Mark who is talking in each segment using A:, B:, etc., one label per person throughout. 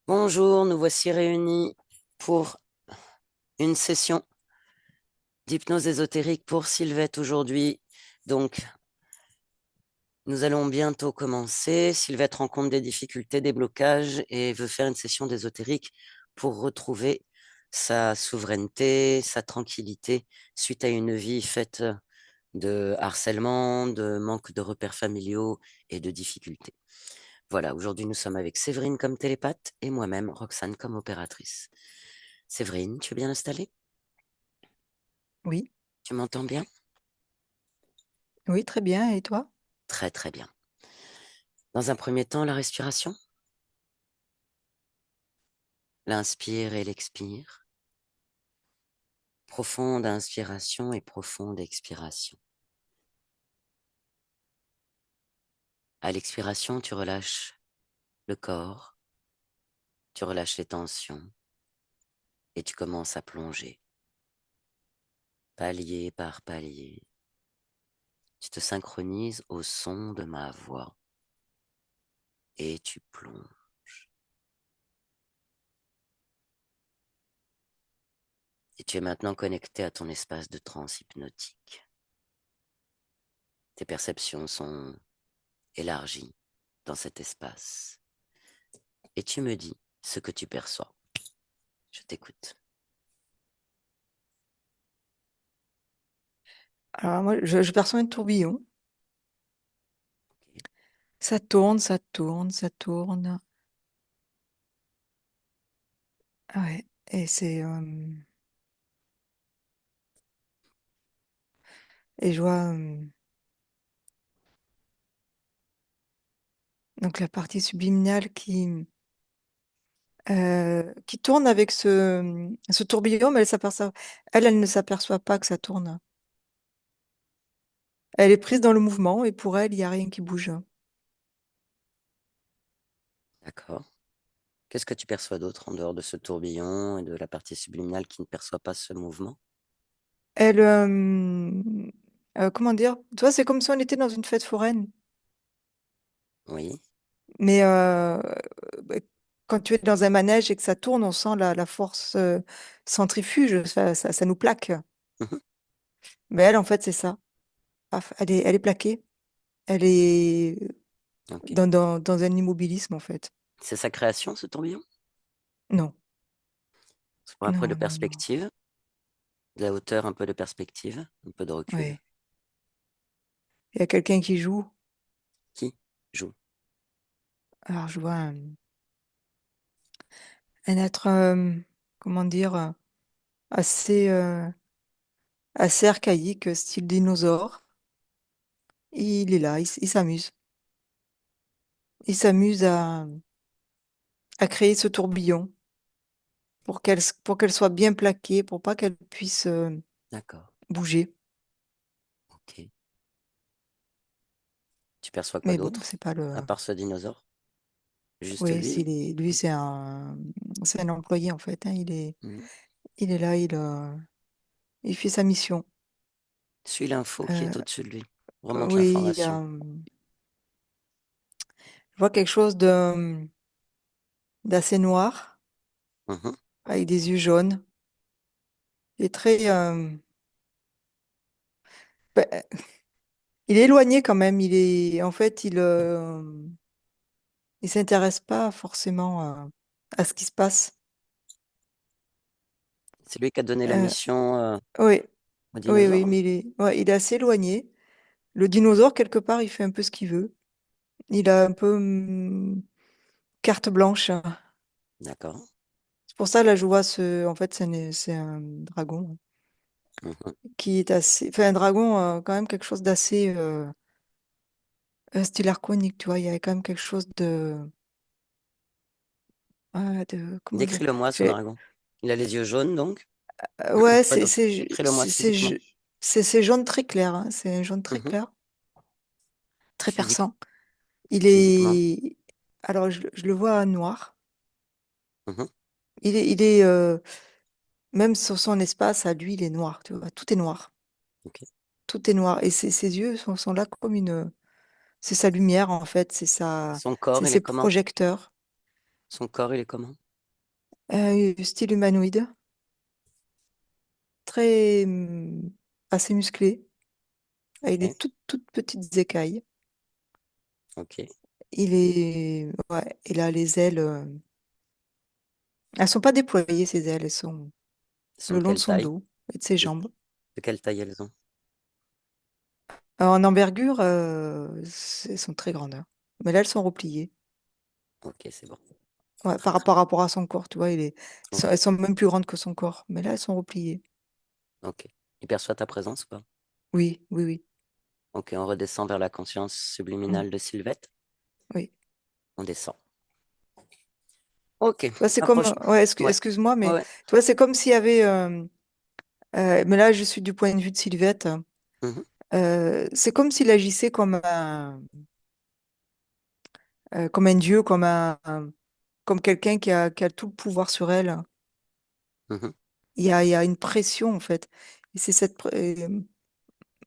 A: Bonjour, nous voici réunis pour une session d'hypnose ésotérique pour Sylvette aujourd'hui. Donc, nous allons bientôt commencer. Sylvette rencontre des difficultés, des blocages et veut faire une session d'ésotérique pour retrouver sa souveraineté, sa tranquillité suite à une vie faite de harcèlement, de manque de repères familiaux et de difficultés. Voilà, aujourd'hui nous sommes avec Séverine comme télépathe et moi-même, Roxane, comme opératrice. Séverine, tu es bien installée?
B: Oui,
A: Tu m'entends bien?
B: oui, très bien. Et toi?
A: Très très bien. Dans un premier temps, la respiration. L'inspire et l'expire. Profonde inspiration et profonde expiration. À l'expiration, tu relâches le corps, tu relâches les tensions et tu commences à plonger, palier par palier. Tu te synchronises au son de ma voix et tu plonges. Et tu es maintenant connecté à ton espace de transe hypnotique. Tes perceptions sont élargies dans cet espace. Et tu me dis ce que tu perçois. Je t'écoute.
B: Alors moi, je perçois un tourbillon. Ça tourne, ça tourne, ça tourne. Ah ouais. Et et je vois donc la partie subliminale qui tourne avec ce tourbillon, mais elle ne s'aperçoit pas que ça tourne. Elle est prise dans le mouvement et pour elle, il n'y a rien qui bouge.
A: D'accord. Qu'est-ce que tu perçois d'autre en dehors de ce tourbillon et de la partie subliminale qui ne perçoit pas ce mouvement?
B: Elle, comment dire? Tu vois, c'est comme si on était dans une fête foraine.
A: Oui.
B: Mais bah, quand tu es dans un manège et que ça tourne, on sent la force centrifuge, ça nous plaque.
A: Mhm.
B: Mais elle, en fait, c'est ça. Paf, elle est plaquée. Elle est
A: Ok.
B: dans un immobilisme, en fait.
A: C'est sa création, ce tourbillon?
B: Non,
A: Ça prend un peu de
B: non, non, non.
A: perspective, de la hauteur, un peu de perspective, un peu de recul.
B: Ouais. Il y a quelqu'un qui joue.
A: Qui joue?
B: Alors, je vois un être, comment dire, assez, assez archaïque, style dinosaure. Il est là, il s'amuse. Il s'amuse à créer ce tourbillon. Pour qu'elle soit bien plaquée, pour pas qu'elle puisse,
A: D'accord.
B: bouger.
A: Ok. Tu perçois quoi
B: Mais bon,
A: d'autre,
B: c'est pas
A: à
B: le
A: part ce dinosaure? Juste
B: oui,
A: lui?
B: lui, c'est un employé, en fait, hein.
A: Mhm.
B: Il est là, il fait sa mission.
A: Suis l'info qui est
B: Heu,
A: au-dessus de lui. Remonte
B: oui,
A: l'information.
B: je vois quelque chose d'assez noir,
A: Mhm.
B: avec des yeux jaunes. Il est très, bah, il est éloigné quand même. En fait, il s'intéresse pas forcément à ce qui se passe.
A: C'est lui qui a donné la
B: Heu,
A: mission
B: oui,
A: au
B: oui, oui,
A: dinosaure?
B: mais il est assez éloigné. Le dinosaure, quelque part, il fait un peu ce qu'il veut. Il a un peu carte blanche.
A: D'accord.
B: C'est pour ça, là, je vois en fait, c'est un dragon
A: Mhm.
B: qui est assez, enfin, un dragon, quand même quelque chose d'assez style arconique, tu vois. Il y a quand même quelque chose comment dire?
A: Décris-le-moi, ce
B: J'ai-
A: dragon. Il a les yeux jaunes, donc?
B: ouais,
A: Quoi d'autre? Décris-le-moi physiquement.
B: c'est jaune très clair, hein. C'est un jaune très
A: Mhm.
B: clair, très
A: Physique,
B: perçant. Il
A: physiquement.
B: est, alors, je le vois noir.
A: Mhm.
B: Il est même sur son espace, à lui, il est noir, tu vois. Tout est noir.
A: Ok.
B: Tout est noir. Et ses yeux sont là comme c'est sa lumière, en fait.
A: Son corps,
B: C'est
A: il est
B: ses
A: comment?
B: projecteurs.
A: Son corps, il est comment?
B: Style humanoïde, très assez musclé, avec des
A: Ok,
B: toutes petites écailles.
A: ok.
B: Ouais, il a les ailes. Elles sont pas déployées, ses ailes, elles sont
A: Ils sont
B: le
A: de
B: long de
A: quelle
B: son
A: taille?
B: dos et de ses
A: De,
B: jambes.
A: de quelle taille elles ont?
B: En envergure, elles sont très grandes, hein. Mais là, elles sont repliées.
A: Ok, c'est bon.
B: Ouais,
A: Très, très
B: par
A: bien.
B: rapport à son corps, tu vois,
A: Ok,
B: elles sont même plus grandes que son corps. Mais là, elles sont repliées.
A: ok. Il perçoit ta présence ou pas?
B: Oui, oui, oui.
A: Ok, on redescend vers la conscience
B: Mm,
A: subliminale de Sylvette.
B: oui.
A: On descend. Ok,
B: Toi, c'est comme.
A: approche.
B: Ouais,
A: Ouais,
B: excuse-moi,
A: ouais,
B: mais
A: ouais.
B: toi, c'est comme s'il y avait. Mais là, je suis du point de vue de Sylvette.
A: Mhm,
B: C'est comme s'il agissait comme un dieu, comme quelqu'un qui a tout le pouvoir sur elle.
A: mhm.
B: Il y a une pression, en fait. Et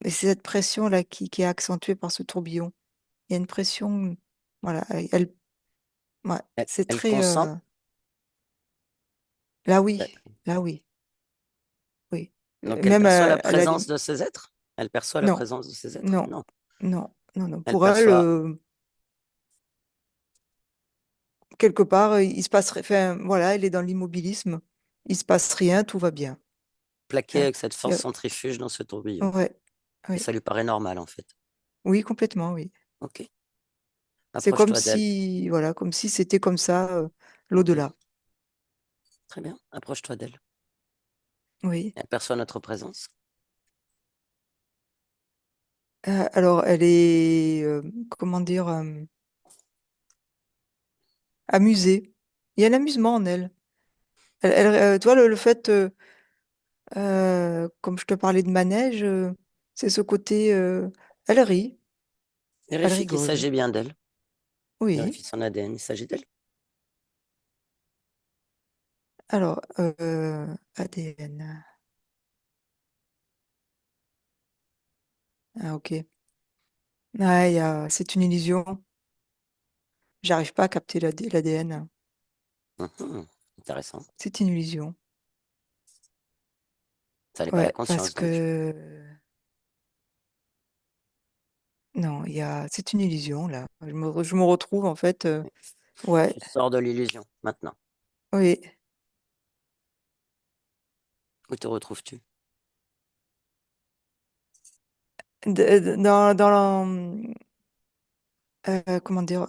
B: et c'est cette pression-là qui est accentuée par ce tourbillon. Il y a une pression, voilà, ouais, c'est
A: Elle
B: très,
A: consent. Euh,
B: là oui, oui.
A: Donc, elle
B: Même
A: perçoit la
B: à la
A: présence
B: limite,
A: de ces êtres? Elle perçoit la
B: non,
A: présence de ces êtres?
B: non,
A: Non.
B: non.
A: Elle
B: Pour elle,
A: perçoit
B: quelque part, il se passe, enfin, voilà, elle est dans l'immobilisme, il se passe rien, tout va bien.
A: plaqué
B: Hein.
A: avec cette
B: Il y
A: force centrifuge dans ce tourbillon.
B: ouais,
A: Et
B: oui,
A: ça lui paraît normal, en fait.
B: oui, complètement, oui.
A: Ok,
B: C'est comme
A: approche-toi d'elle.
B: si, voilà, comme si c'était comme ça,
A: Ok,
B: l'au-delà.
A: très bien, approche-toi d'elle.
B: Oui.
A: Elle perçoit notre présence.
B: Alors, elle est, comment dire, amusée. Il y a un amusement en elle. Tu vois, le fait, comme je te parlais de manège, c'est ce côté, elle rit, elle
A: Vérifie qu'il
B: rigole.
A: s'agit bien d'elle.
B: Oui.
A: Vérifie son ADN, il s'agit d'elle.
B: Alors, ADN. Ah, ok. Ouais, c'est une illusion. J'arrive pas à capter l'ADN.
A: Mhm, intéressant.
B: C'est une illusion.
A: Ça n'est pas la
B: Ouais, parce
A: conscience, donc.
B: que non, c'est une illusion là. Je me retrouve en fait. Ouais,
A: Tu sors de l'illusion, maintenant.
B: oui.
A: Où te retrouves-tu?
B: Comment dire,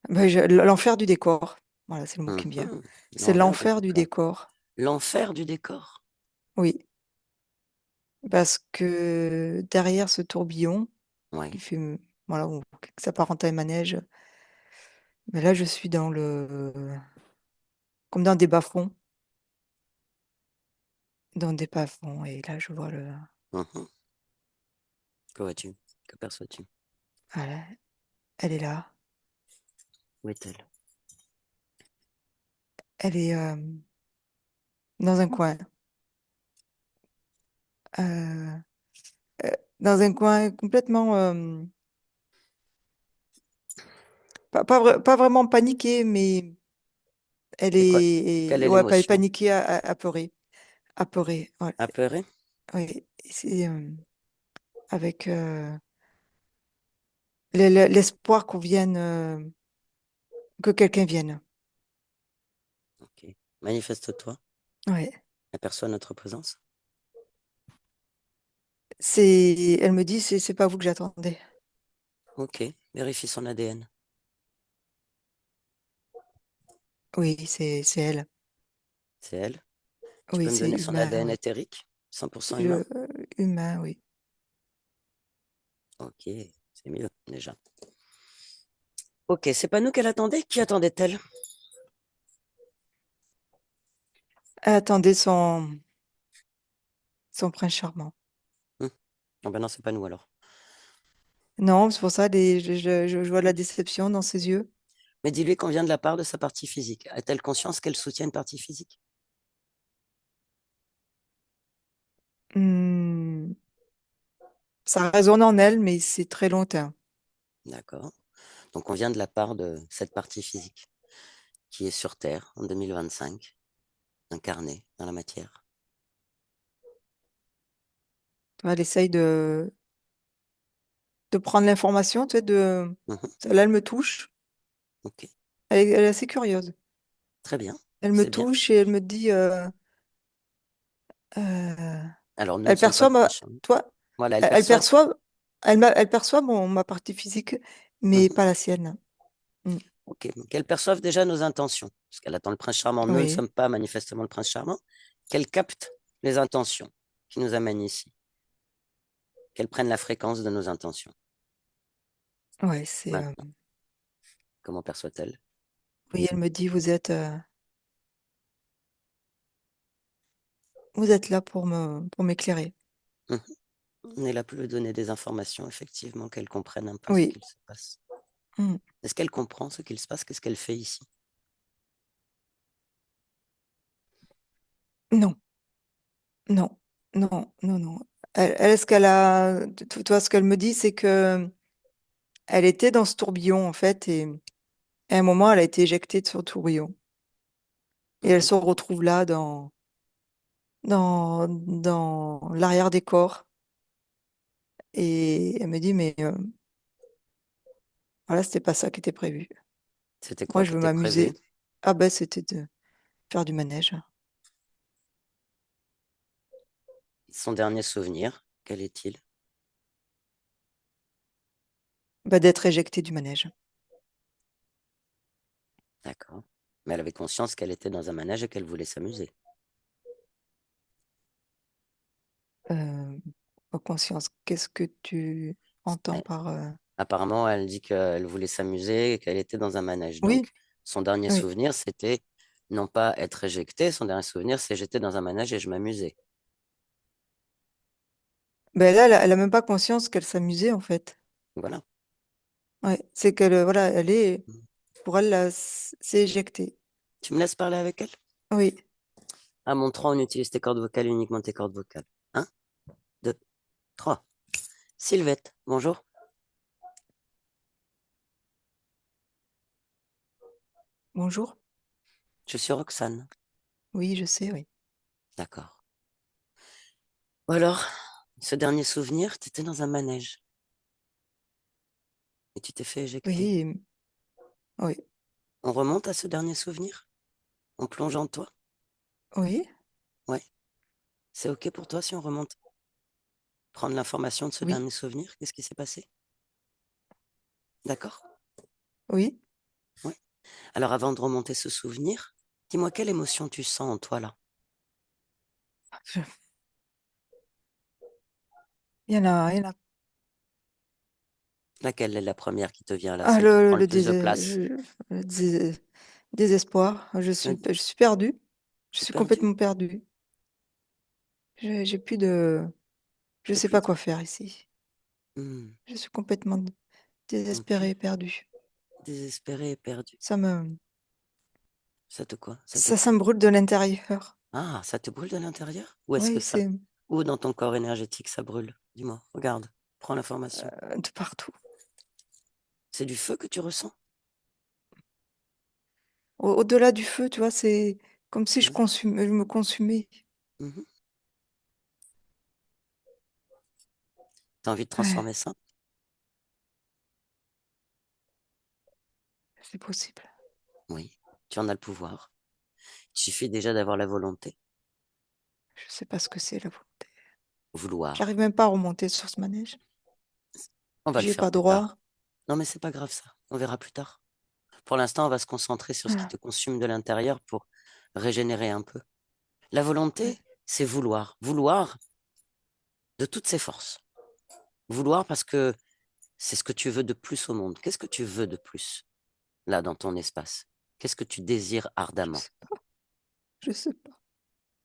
B: l'enfer du décor. Voilà, c'est le mot qui me vient.
A: Mhm,
B: C'est
A: l'envers du
B: l'enfer du
A: décor.
B: décor.
A: L'enfer du décor.
B: Oui, parce que derrière ce tourbillon qui
A: Oui.
B: fait, voilà, qui s'apparente à un manège, mais là je suis comme dans des bas-fonds, et là je vois
A: Mhm. Que vois-tu? Que perçois-tu?
B: voilà, elle est là,
A: Où est-elle?
B: elle est dans un coin, euh, euh, dans un coin complètement, pas vraiment paniquée, mais
A: C'est quoi? Quelle est
B: ouais, pas
A: l'émotion?
B: paniquée, apeurée, apeurée, ouais,
A: Apeurée?
B: ouais. C'est avec l'espoir que quelqu'un vienne.
A: Ok. Manifeste-toi.
B: Ouais.
A: Aperçois notre présence.
B: Elle me dit, c'est pas vous que j'attendais.
A: Ok. Vérifie son ADN.
B: Oui, c'est elle.
A: C'est elle. Tu
B: Oui,
A: peux me
B: c'est
A: donner son
B: humain,
A: ADN
B: oui.
A: éthérique? 100% humain?
B: Le, humain, oui.
A: Ok. C'est mieux, déjà. Ok, c'est pas nous qu'elle attendait. Qui attendait-elle?
B: Elle attendait son prince charmant.
A: Hmm. Oh ben non, c'est pas nous alors.
B: Non, c'est pour ça, je vois de la déception dans ses yeux.
A: Mais dis-lui qu'on vient de la part de sa partie physique. A-t-elle conscience qu'elle soutient une partie physique?
B: Hmm, ça résonne en elle, mais c'est très lointain.
A: D'accord. Donc on vient de la part de cette partie physique. qui est sur Terre en 2025, incarné dans la matière.
B: Elle essaye de prendre l'information, tu sais,
A: Mhm.
B: là, elle me touche.
A: Ok,
B: Elle est assez curieuse.
A: très bien,
B: Elle me
A: c'est bien.
B: touche et elle me dit, euh,
A: Alors, nous ne
B: elle
A: sommes pas
B: perçoit
A: le prince
B: ma,
A: charmant.
B: toi,
A: Voilà, elle
B: elle
A: perçoit.
B: perçoit, elle perçoit ma partie physique, mais
A: Mhm.
B: pas la sienne. Mm.
A: Ok, qu'elle perçoive déjà nos intentions, parce qu'elle attend le prince charmant. Nous ne
B: Oui,
A: sommes pas manifestement le prince charmant. Qu'elle capte les intentions qui nous amènent ici, qu'elle prenne la fréquence de nos intentions.
B: ouais, c'est,
A: Maintenant, comment perçoit-elle?
B: oui, elle me dit, vous êtes là pour m'éclairer.
A: Mhm. On est là pour lui donner des informations, effectivement, qu'elle comprenne un peu ce
B: Oui.
A: qu'il se passe.
B: Mm.
A: Est-ce qu'elle comprend ce qu'il se passe? Qu'est-ce qu'elle fait ici?
B: Non, non, non, non, non. Ce qu'elle a, toi, ce qu'elle me dit, c'est que elle était dans ce tourbillon, en fait, et à un moment, elle a été éjectée de ce tourbillon. Et elle
A: Mhm.
B: se retrouve là dans l'arrière des corps. Et elle me dit, mais voilà, c'était pas ça qui était prévu.
A: C'était
B: Moi,
A: quoi
B: je
A: qui
B: veux
A: était prévu?
B: m'amuser. Ah ben, c'était de faire du manège.
A: Son dernier souvenir, quel est-il?
B: Bah, d'être éjectée du manège.
A: D'accord. Mais elle avait conscience qu'elle était dans un manège et qu'elle voulait s'amuser.
B: Euh, En conscience, qu'est-ce que tu entends
A: Elle-
B: par...
A: Apparemment, elle dit qu'elle voulait s'amuser et qu'elle était dans un manège.
B: Oui,
A: Donc, son dernier
B: oui.
A: souvenir, c'était non pas être éjecté, son dernier souvenir, c'est j'étais dans un manège et je m'amusais.
B: Ben là, elle a même pas conscience qu'elle s'amusait, en fait.
A: Voilà.
B: Ouais, c'est qu'elle, voilà, elle est, pour elle, là, c'est éjecté.
A: Tu me laisses parler avec elle?
B: Oui,
A: À mon 3, on utilise tes cordes vocales, uniquement tes cordes vocales. Un, 2, 3. Sylvette, bonjour.
B: bonjour.
A: Je suis Roxane.
B: Oui, je sais, oui.
A: D'accord. Ou alors, ce dernier souvenir, tu étais dans un manège et tu t'es fait éjecter.
B: Oui, oui,
A: On remonte à ce dernier souvenir? On plonge en toi?
B: oui,
A: Ouais. C'est OK pour toi si on remonte prendre l'information de ce
B: oui,
A: dernier souvenir? Qu'est-ce qui s'est passé? D'accord?
B: oui.
A: Ouais. Alors avant de remonter ce souvenir, dis-moi quelle émotion tu sens en toi là?
B: Je- il y en a.
A: Laquelle est la première qui te vient là,
B: Ah,
A: celle qui prend le plus de place?
B: le désespoir.
A: Le-
B: Je suis perdue. Je
A: T'es
B: suis
A: perdu?
B: complètement perdue. J'ai plus de, je
A: T'es
B: sais
A: plus
B: pas
A: de...
B: quoi faire ici.
A: Hmm,
B: Je suis complètement
A: ok.
B: désespérée, perdue.
A: Désespéré et perdu.
B: Ça me,
A: Ça te quoi? Ça te
B: ça
A: quoi?
B: me brûle de l'intérieur.
A: Ah, ça te brûle de l'intérieur? Ou est-ce que
B: Oui,
A: ça...
B: c'est
A: Où dans ton corps énergétique ça brûle? Dis-moi, regarde, prends l'information.
B: de partout.
A: C'est du feu que tu ressens?
B: Au-delà du feu, tu vois, c'est comme si
A: Oui.
B: je me consumais.
A: Mhm. T'as envie de
B: Ouais,
A: transformer ça?
B: c'est possible.
A: Oui, tu en as le pouvoir. Il suffit déjà d'avoir la volonté,
B: Je sais pas ce que c'est la volonté.
A: vouloir.
B: J'arrive même pas à remonter sur ce manège.
A: On va le
B: J'y ai
A: faire
B: pas
A: plus tard.
B: droit.
A: Non, mais c'est pas grave ça. On verra plus tard. Pour l'instant, on va se concentrer sur ce qui
B: Ah,
A: te consume de l'intérieur pour régénérer un peu. La
B: ouais,
A: volonté, c'est vouloir. Vouloir de toutes ses forces. Vouloir parce que c'est ce que tu veux de plus au monde. Qu'est-ce que tu veux de plus là dans ton espace? Qu'est-ce que tu désires
B: je
A: ardemment?
B: sais pas. Je sais pas.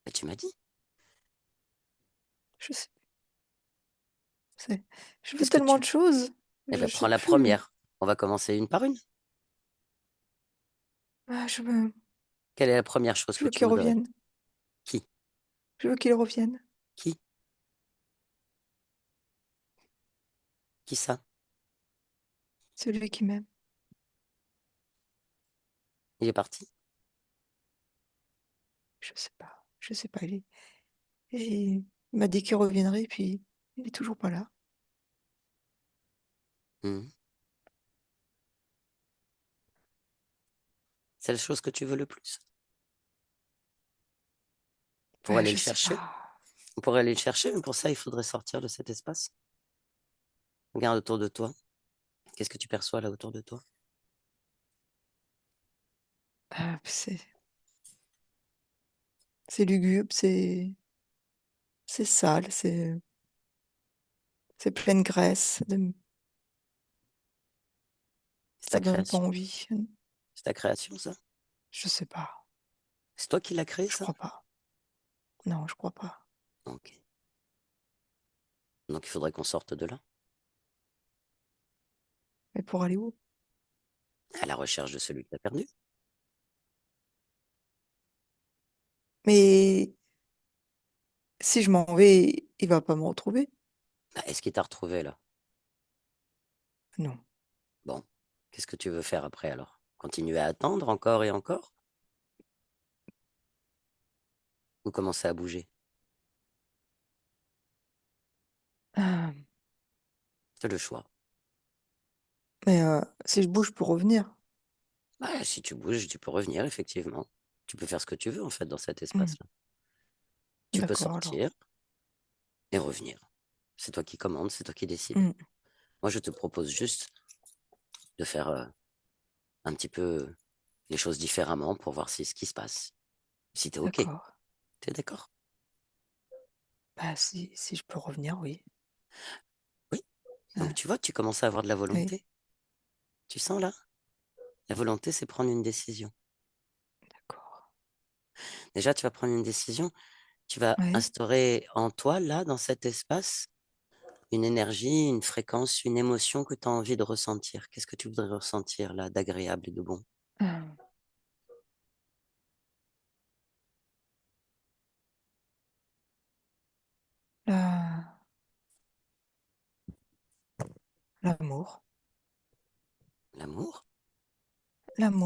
A: Ben, tu m'as dit.
B: Je sais. C'est- Je veux
A: Qu'est-ce que
B: tellement
A: tu...
B: de choses.
A: Eh
B: Je
A: bien,
B: sais
A: prends la
B: plus.
A: première. On va commencer une par une.
B: Ah,
A: Quelle est la première chose
B: je
A: que
B: veux
A: tu
B: qu'il
A: voudrais?
B: revienne.
A: Qui?
B: Je veux qu'il revienne.
A: Qui? Qui ça?
B: Celui qui m'aime.
A: Il est parti?
B: Je sais pas. Je sais pas. Il m'a dit qu'il reviendrait, puis il est toujours pas là.
A: Hmm. C'est la chose que tu veux le plus. Pour aller le
B: Je sais
A: chercher?
B: pas.
A: On pourrait aller le chercher, mais pour ça, il faudrait sortir de cet espace. Regarde autour de toi. Qu'est-ce que tu perçois là autour de toi?
B: C'est lugubre, c'est sale, c'est plein de graisse.
A: C'est ta
B: Ça donne pas
A: création.
B: envie.
A: C'est ta création, ça?
B: Je sais pas.
A: C'est toi qui l'as créé,
B: Je
A: ça?
B: crois pas. Non, je crois pas.
A: Ok. Donc il faudrait qu'on sorte de là.
B: Mais pour aller où?
A: À la recherche de celui que tu as perdu.
B: Mais si je m'en vais, il va pas me retrouver.
A: Bah, est-ce qu'il t'a retrouvé là?
B: Non.
A: Bon. Qu'est-ce que tu veux faire après alors? Continuer à attendre encore et encore? Ou commencer à bouger?
B: Ah,
A: C'est le choix.
B: mais si je bouge pour revenir.
A: Bah, si tu bouges, tu peux revenir, effectivement. Tu peux faire ce que tu veux en fait dans cet
B: Hmm,
A: espace-là. Tu peux
B: d'accord, alors.
A: sortir et revenir. C'est toi qui commandes, c'est toi qui décides.
B: Hmm,
A: Moi, je te propose juste de faire un petit peu les choses différemment pour voir si ce qui se passe. Si t'es OK,
B: d'accord.
A: t'es d'accord?
B: Bah, si je peux revenir, oui.
A: Oui. Donc
B: Ah,
A: tu vois, tu commences à avoir de la
B: oui,
A: volonté. Tu sens là? La volonté, c'est prendre une décision.
B: d'accord.
A: Déjà, tu vas prendre une décision, tu vas
B: Oui.
A: instaurer en toi, là, dans cet espace, une énergie, une fréquence, une émotion que tu as envie de ressentir. Qu'est-ce que tu voudrais ressentir là, d'agréable et de bon?
B: Ah, la- l'amour.
A: L'amour?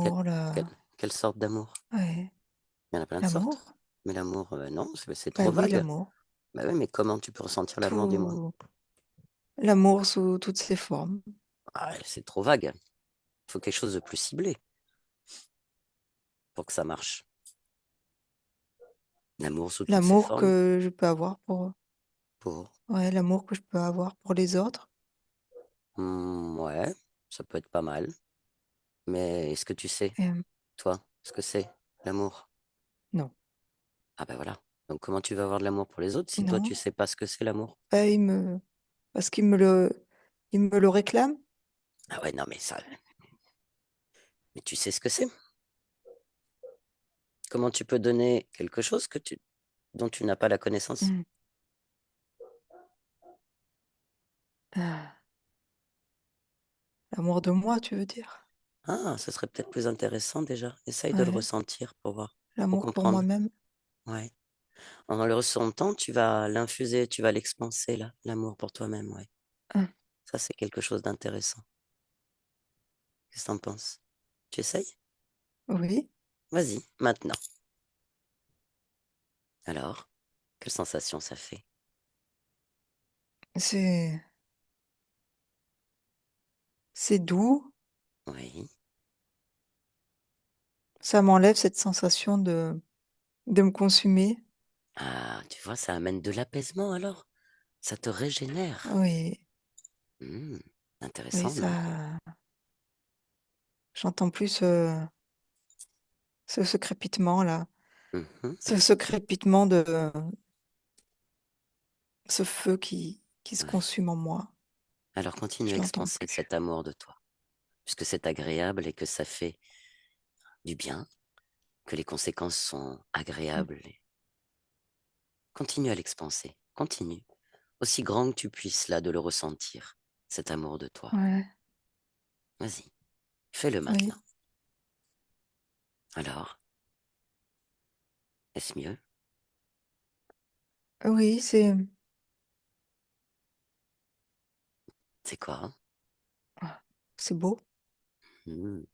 A: Quelle,
B: L'amour,
A: quelle, quelle sorte d'amour?
B: ouais.
A: Il y en a plein de sortes.
B: L'amour?
A: Mais l'amour, non, c'est
B: Bah
A: trop
B: oui,
A: vague.
B: l'amour.
A: Bah oui, mais comment tu peux ressentir l'amour, dis-moi?
B: Tout, l'amour sous toutes ses formes.
A: Ah, c'est trop vague. Il faut quelque chose de plus ciblé pour que ça marche. L'amour sous toutes ses
B: L'amour
A: formes,
B: que je peux avoir
A: pour...
B: ouais, l'amour que je peux avoir pour les autres.
A: Ouais, ça peut être pas mal. Mais est-ce que tu sais,
B: Et,
A: toi, ce que c'est, l'amour?
B: non,
A: Ah ben voilà. Donc comment tu vas avoir de l'amour pour les autres si toi, tu
B: non.
A: sais pas ce que c'est l'amour?
B: Bah, parce qu'il me le réclame.
A: Ah ouais, non, mais ça... Mais tu sais ce que c'est? Comment tu peux donner quelque chose dont tu n'as pas la connaissance?
B: Hmm. Ah, l'amour de moi, tu veux dire?
A: Ah, ce serait peut-être plus intéressant déjà. Essaye de le
B: Ouais,
A: ressentir pour voir, pour
B: l'amour pour
A: comprendre.
B: moi-même.
A: Ouais. En le ressentant, tu vas l'infuser, tu vas l'expanser là, l'amour pour toi-même, ouais.
B: Ah,
A: Ça, c'est quelque chose d'intéressant. Qu'est-ce que t'en penses? Tu essayes?
B: oui,
A: Vas-y, maintenant. Alors, quelle sensation ça fait?
B: c'est c'est doux.
A: Oui.
B: Ça m'enlève cette sensation de me consumer.
A: Ah, tu vois, ça amène de l'apaisement alors? Ça te régénère.
B: Oui,
A: Hmm,
B: oui,
A: intéressant, non?
B: ça. J'entends plus ce crépitement là,
A: Mhm,
B: ce crépitement de ce feu qui se
A: ouais.
B: consume en moi.
A: Alors continue
B: Je
A: à
B: l'entends
A: expanser
B: plus.
A: cet amour de toi, puisque c'est agréable et que ça fait du bien, que les conséquences sont
B: Mm.
A: agréables. Continue à l'expanser, continue. Aussi grand que tu puisses là de le ressentir, cet amour de toi.
B: Ouais,
A: Vas-y, fais-le
B: oui,
A: maintenant. Alors, est-ce mieux?
B: oui,
A: C'est quoi, hein?
B: ah, c'est beau.
A: Hmm,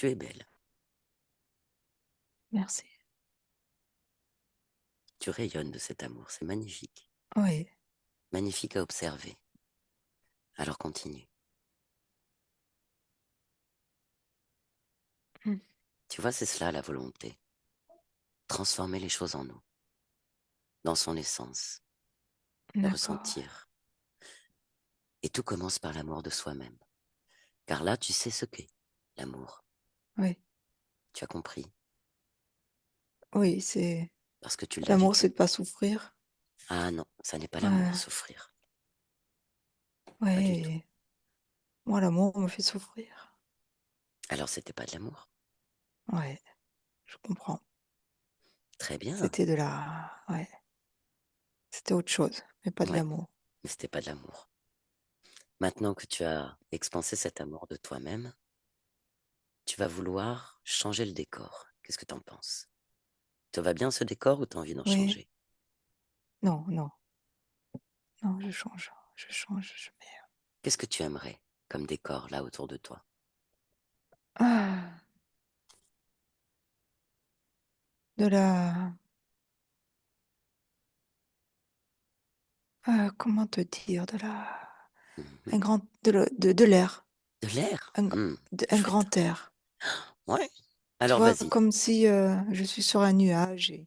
A: Tu es belle.
B: Merci.
A: Tu rayonnes de cet amour. C'est magnifique.
B: Oui.
A: Magnifique à observer. Alors continue.
B: Mm.
A: Tu vois, c'est cela la volonté. Transformer les choses en nous, dans son essence, le
B: D'accord.
A: ressentir. Et tout commence par l'amour de soi-même. Car là, tu sais ce qu'est l'amour.
B: Oui.
A: Tu as compris.
B: Oui, c'est
A: Parce que tu l'as
B: l'amour, c'est
A: vécu.
B: de pas souffrir.
A: Ah non, ça n'est pas l'amour,
B: Ouais.
A: souffrir. Pas du tout.
B: Ouais. Moi, l'amour me fait souffrir.
A: Alors, c'était pas de l'amour.
B: Ouais, je comprends.
A: Très bien.
B: C'était de la... Ouais, c'était autre chose, mais pas de
A: Ouais,
B: l'amour.
A: mais c'était pas de l'amour. Maintenant que tu as expansé cet amour de toi-même, tu vas vouloir changer le décor. Qu'est-ce que tu en penses? Te va bien ce décor ou tu as envie d'en
B: Oui,
A: changer?
B: non, non, non, je change. Je change, je mets...
A: Qu'est-ce que tu aimerais comme décor là autour de toi?
B: Ah, de la... comment te dire? De la...
A: Mhm.
B: Un grand... De l'air.
A: De l'air?
B: Un
A: Chouette.
B: grand air.
A: Ouais.
B: Tu
A: Alors
B: vois,
A: vas-y.
B: comme si je suis sur un nuage et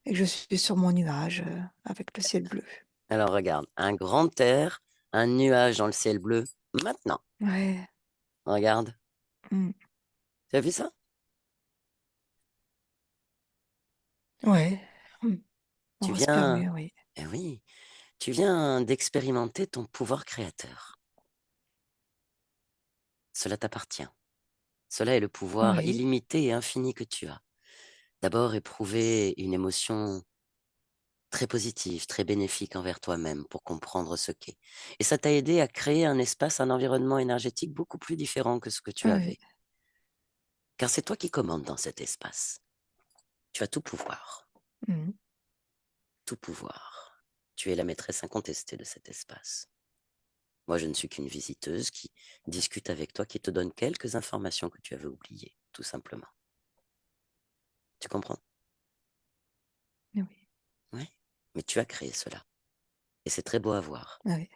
B: que je suis sur mon nuage avec le ciel bleu.
A: Alors regarde, un grand air, un nuage dans le ciel bleu. Maintenant,
B: Ouais.
A: regarde.
B: Mm.
A: Tu as vu ça?
B: Ouais. Mm. On
A: Tu
B: respire
A: viens,
B: mieux, oui.
A: eh oui, tu viens d'expérimenter ton pouvoir créateur. Cela t'appartient. Cela est le pouvoir
B: Oui,
A: illimité et infini que tu as. D'abord, éprouver une émotion très positive, très bénéfique envers toi-même pour comprendre ce qu'est. Et ça t'a aidé à créer un espace, un environnement énergétique beaucoup plus différent que ce que tu
B: oui.
A: avais. Car c'est toi qui commandes dans cet espace. Tu as tout pouvoir,
B: Mm.
A: tout pouvoir. Tu es la maîtresse incontestée de cet espace. Moi, je ne suis qu'une visiteuse qui discute avec toi, qui te donne quelques informations que tu avais oubliées, tout simplement. Tu comprends?
B: Oui,
A: Oui. Mais tu as créé cela. Et c'est très beau à voir.
B: oui.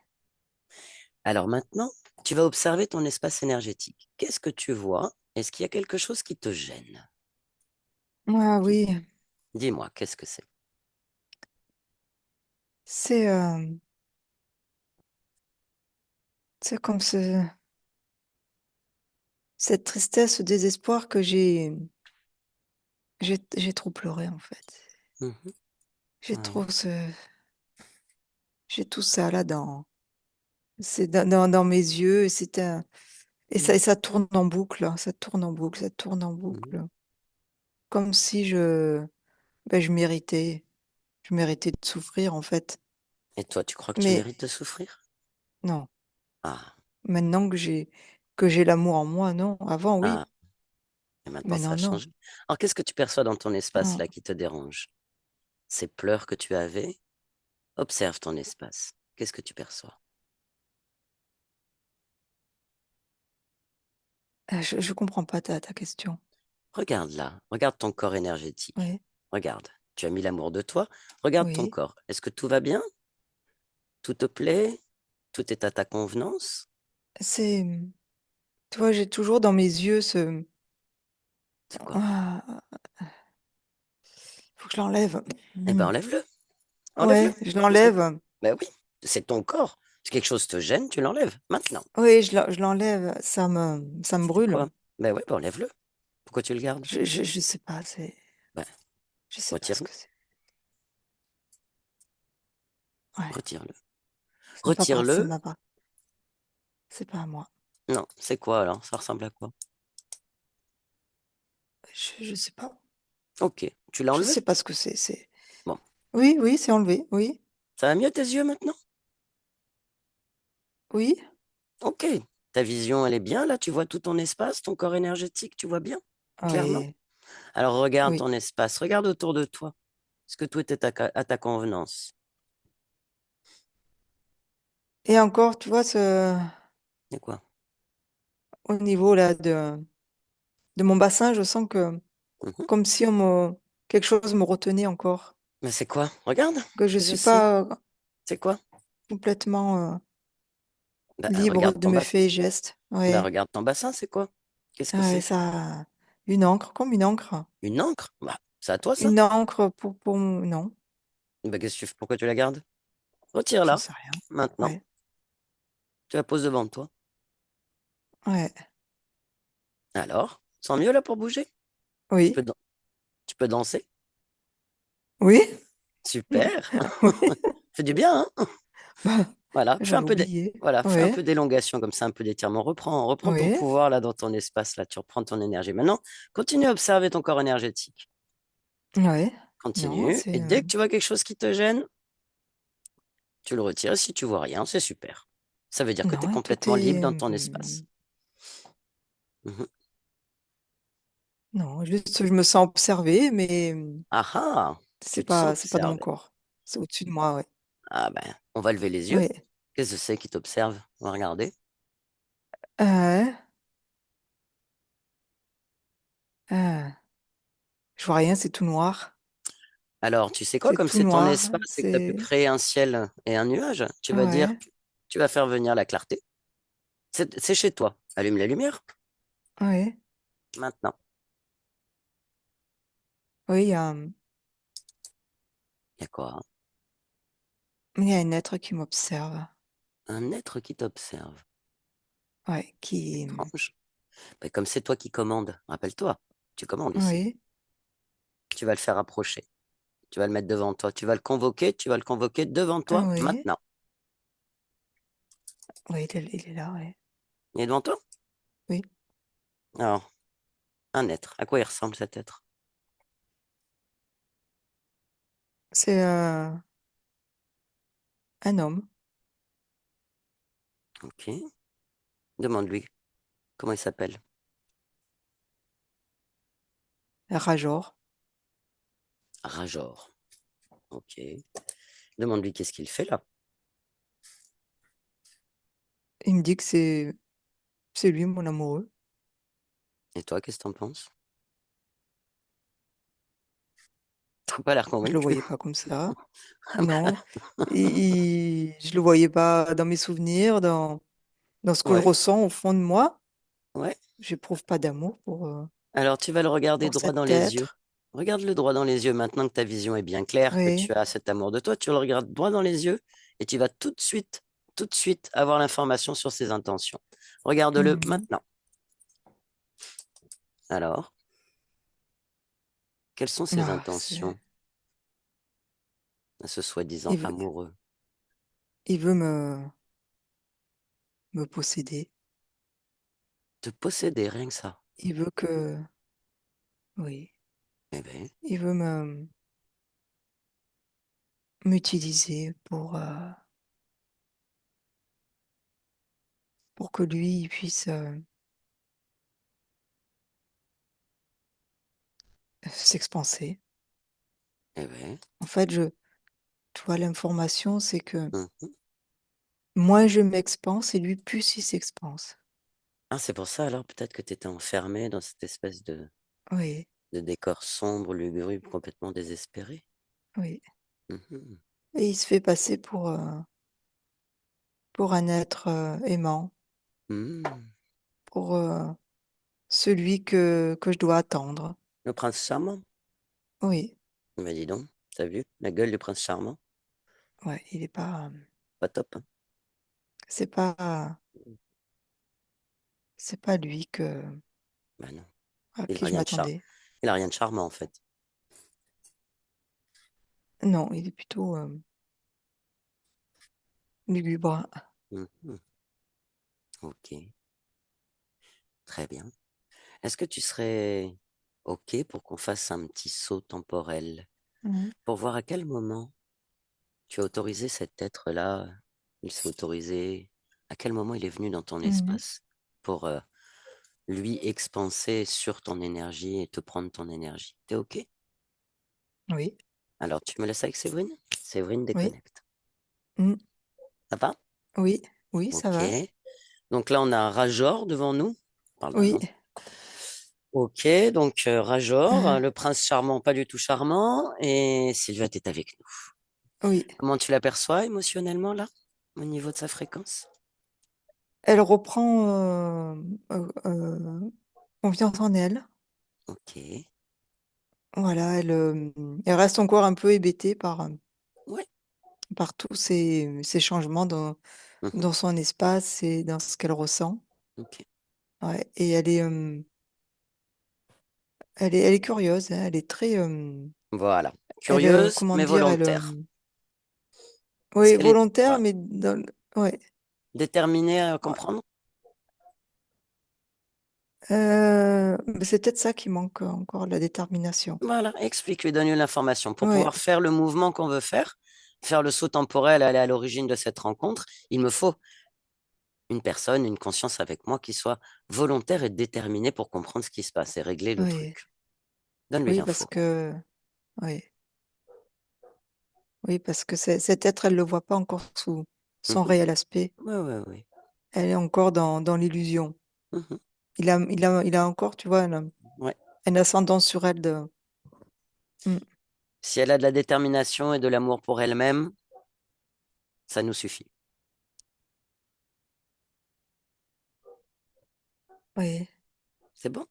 A: Alors maintenant, tu vas observer ton espace énergétique. Qu'est-ce que tu vois? Est-ce qu'il y a quelque chose qui te gêne?
B: Ah
A: Dis-
B: oui,
A: Dis-moi, qu'est-ce que c'est?
B: c'est c'est comme cette tristesse, ce désespoir que j'ai trop pleuré en fait.
A: Mhm.
B: J'ai
A: Oui.
B: trop j'ai tout ça là c'est dans mes yeux et c'est un
A: Mhm.
B: et ça tourne en boucle, hein, ça tourne en boucle, ça tourne en
A: Mhm.
B: boucle. Comme si je méritais de souffrir en fait.
A: Et toi, tu crois que tu
B: Mais
A: mérites de souffrir?
B: non,
A: Ah,
B: maintenant que j'ai l'amour en moi, non. Avant,
A: ah,
B: oui,
A: et maintenant
B: mais
A: ça
B: non,
A: a
B: non,
A: changé. Alors, qu'est-ce que tu perçois dans ton espace
B: non.
A: là qui te dérange? Ces pleurs que tu avais? Observe ton espace. Qu'est-ce que tu perçois?
B: Je comprends pas ta question.
A: Regarde là, regarde ton corps énergétique.
B: Oui,
A: Regarde, tu as mis l'amour de toi. Regarde ton
B: oui.
A: corps. Est-ce que tout va bien? Tout te plaît? Tout est à ta convenance?
B: C'est, tu vois, j'ai toujours dans mes yeux
A: C'est quoi?
B: ah, faut que je l'enlève.
A: Eh ben
B: Mm.
A: enlève-le. Enlève-le.
B: Ouais, je
A: Puisque,
B: l'enlève.
A: ben oui, c'est ton corps. Si quelque chose te gêne, tu l'enlèves. Maintenant.
B: Oui, je l'enlève. Ça me
A: C'est
B: brûle.
A: quoi? Ben oui, ben enlève-le. Pourquoi tu le gardes?
B: Je sais pas,
A: Ben,
B: je sais pas ce
A: retire-le.
B: que c'est. Ouais,
A: Retire-le.
B: ce n'est pas c'est
A: Retire-le.
B: ma part. C'est pas à moi.
A: Non, c'est quoi alors? Ça ressemble à quoi?
B: Je sais pas.
A: Ok, tu l'as
B: Je
A: enlevé?
B: sais pas ce que c'est.
A: Bon,
B: Oui, oui, c'est enlevé. Oui,
A: ça va mieux tes yeux maintenant?
B: oui,
A: Ok, ta vision, elle est bien là, tu vois tout ton espace, ton corps énergétique, tu vois bien, clairement.
B: oui,
A: Alors regarde
B: oui.
A: ton espace, regarde autour de toi. Est-ce que tout est à ta convenance?
B: Et encore, tu vois,
A: Et quoi?
B: au niveau là de mon bassin, je sens que
A: Mhm.
B: comme si quelque chose me retenait encore,
A: Mais c'est quoi? Regarde,
B: que je
A: je
B: suis
A: sais.
B: pas
A: C'est quoi?
B: complètement
A: Bah,
B: libre
A: regarde
B: de
A: ton
B: mes
A: bassin.
B: faits et gestes.
A: Bah,
B: Ouais,
A: regarde ton bassin, c'est quoi? Qu'est-ce que
B: ouais,
A: c'est?
B: ça, une encre, comme une encre.
A: Une encre? Bah, c'est à toi ça?
B: Une encre non,
A: Bah, pourquoi tu la gardes?
B: j'en
A: Retire-la.
B: sais rien.
A: Maintenant.
B: Ouais,
A: Tu la poses devant toi.
B: ouais,
A: Alors, sens mieux là pour bouger? Tu peux,
B: oui,
A: dan- tu peux danser?
B: oui,
A: Super!
B: oui.
A: Fais du bien, hein?
B: Bah,
A: Voilà,
B: j'allais oublier.
A: voilà, fais un
B: Ouais,
A: peu d'élongation comme ça, un peu d'étirement. Reprends ton
B: ouais,
A: pouvoir là dans ton espace, là, tu reprends ton énergie. Maintenant, continue à observer ton corps énergétique.
B: ouais. Non,
A: Continue. Et
B: c'est
A: dès que tu vois quelque chose qui te gêne, tu le retires. Si tu vois rien, c'est super. Ça veut dire que tu es
B: non, tout
A: complètement libre
B: est
A: dans ton espace. Mhm.
B: non, juste je me sens observée, mais
A: Ah ah, tu te sens
B: c'est pas de mon
A: observé.
B: corps. C'est au-dessus de moi, ouais.
A: Ah ben, on va lever les yeux.
B: Ouais.
A: Qu'est-ce que c'est qui t'observe? On va regarder.
B: Euh, euh, je vois rien, c'est tout noir.
A: Alors, tu sais quoi,
B: C'est
A: comme
B: tout
A: c'est ton
B: noir.
A: espace et que tu as pu
B: C'est
A: créer un ciel et un nuage, tu vas dire,
B: ouais,
A: tu vas faire venir la clarté. C'est chez toi. Allume la lumière.
B: ouais.
A: Maintenant.
B: Oui,
A: Il y a quoi?
B: il y a un être qui m'observe.
A: Un être qui t'observe.
B: Ouais,
A: Étrange. Ben, comme c'est toi qui commandes, rappelle-toi, tu commandes ici.
B: oui,
A: Tu vas le faire approcher. Tu vas le mettre devant toi. Tu vas le convoquer devant toi
B: oui,
A: maintenant.
B: oui, il est là, ouais.
A: Il est devant toi?
B: Oui.
A: Alors, un être. À quoi il ressemble cet être?
B: C'est un homme,
A: Ok. Demande-lui comment il s'appelle.
B: Rajor.
A: Rajor. Ok. Demande-lui qu'est-ce qu'il fait là.
B: Il me dit que c'est lui, mon amoureux.
A: Et toi, qu'est-ce que t'en penses? T'as pas l'air
B: Je le
A: convaincu.
B: voyais pas comme ça. Non. Je le voyais pas dans mes souvenirs, dans ce que je
A: Ouais,
B: ressens au fond de moi.
A: ouais.
B: J'éprouve pas d'amour
A: Alors tu vas le regarder
B: pour
A: droit dans
B: cet
A: les yeux.
B: être.
A: Regarde-le droit dans les yeux maintenant que ta vision est bien claire, que tu
B: Oui.
A: as cet amour de toi. Tu le regardes droit dans les yeux et tu vas tout de suite avoir l'information sur ses intentions. Regarde-le
B: Mhm.
A: maintenant. Alors, quelles sont ses
B: Ah, c'est...
A: intentions à ce soi-disant
B: Il veut,
A: amoureux?
B: il veut me posséder.
A: Te posséder, rien que ça.
B: Il veut que... Oui.
A: Eh bien,
B: Il veut m'utiliser pour que lui, il puisse s'expanser.
A: eh bien.
B: En fait, tu vois, l'information, c'est que
A: Mhm.
B: moins je m'expanse et lui, plus il s'expanse.
A: Ah, c'est pour ça alors peut-être que tu étais enfermé dans cette espèce
B: Oui,
A: de décor sombre, lugubre, complètement désespéré.
B: oui.
A: Mhm.
B: Et il se fait passer pour un être aimant,
A: Mhm.
B: pour celui que je dois attendre.
A: Le prince charmant.
B: Oui,
A: Mais dis donc, t'as vu la gueule du prince charmant?
B: ouais, il est pas,
A: Pas top, hein?
B: c'est pas, c'est pas lui
A: Bah non,
B: à
A: il a
B: qui je
A: rien de char...
B: m'attendais.
A: il a rien de charmant en fait.
B: Non, il est plutôt lugubre.
A: Mhm. Ok, très bien. Est-ce que tu serais ok pour qu'on fasse un petit saut temporel
B: Mhm,
A: pour voir à quel moment tu as autorisé cet être-là, il s'est autorisé, à quel moment il est venu dans ton
B: mhm.
A: espace pour lui expanser sur ton énergie et te prendre ton énergie. T'es ok?
B: Oui,
A: Alors tu me laisses avec Séverine? Séverine
B: oui,
A: déconnecte.
B: mhm,
A: Ça va?
B: oui, oui, ça
A: Ok.
B: va.
A: Donc là, on a Rajor devant nous. On parle d'un
B: Oui,
A: nom. Ok, donc Rajor,
B: Euh,
A: le prince charmant, pas du tout charmant, et Sylvette est avec nous.
B: oui,
A: Comment tu l'aperçois émotionnellement là, au niveau de sa fréquence?
B: elle reprend confiance en elle.
A: Ok,
B: Voilà, elle reste encore un peu hébétée
A: ouais,
B: par tous ces changements
A: mhm,
B: dans son espace et dans ce qu'elle ressent.
A: ok.
B: Ouais, et elle est curieuse, hein, elle est très,
A: Voilà, curieuse
B: comment
A: mais
B: dire,
A: volontaire. Est-ce
B: oui,
A: qu'elle est
B: volontaire,
A: ouais,
B: mais ouais,
A: déterminée à
B: ouais.
A: comprendre?
B: Mais c'est peut-être ça qui manque encore, la détermination.
A: Voilà, explique-lui, donne-lui l'information. Pour
B: Ouais,
A: pouvoir faire le mouvement qu'on veut faire le saut temporel, aller à l'origine de cette rencontre, il me faut une personne, une conscience avec moi qui soit volontaire et déterminée pour comprendre ce qui se passe et régler le
B: oui,
A: truc. Donne-lui
B: oui, parce
A: l'info.
B: que, oui, oui, parce que cet être, elle le voit pas encore sous son
A: Mhm.
B: réel aspect.
A: Ouais, ouais, ouais.
B: Elle est encore dans l'illusion.
A: Mhm.
B: Il a encore, tu vois,
A: Ouais.
B: un ascendant sur elle Mm,
A: Si elle a de la détermination et de l'amour pour elle-même, ça nous suffit.
B: oui,
A: C'est bon?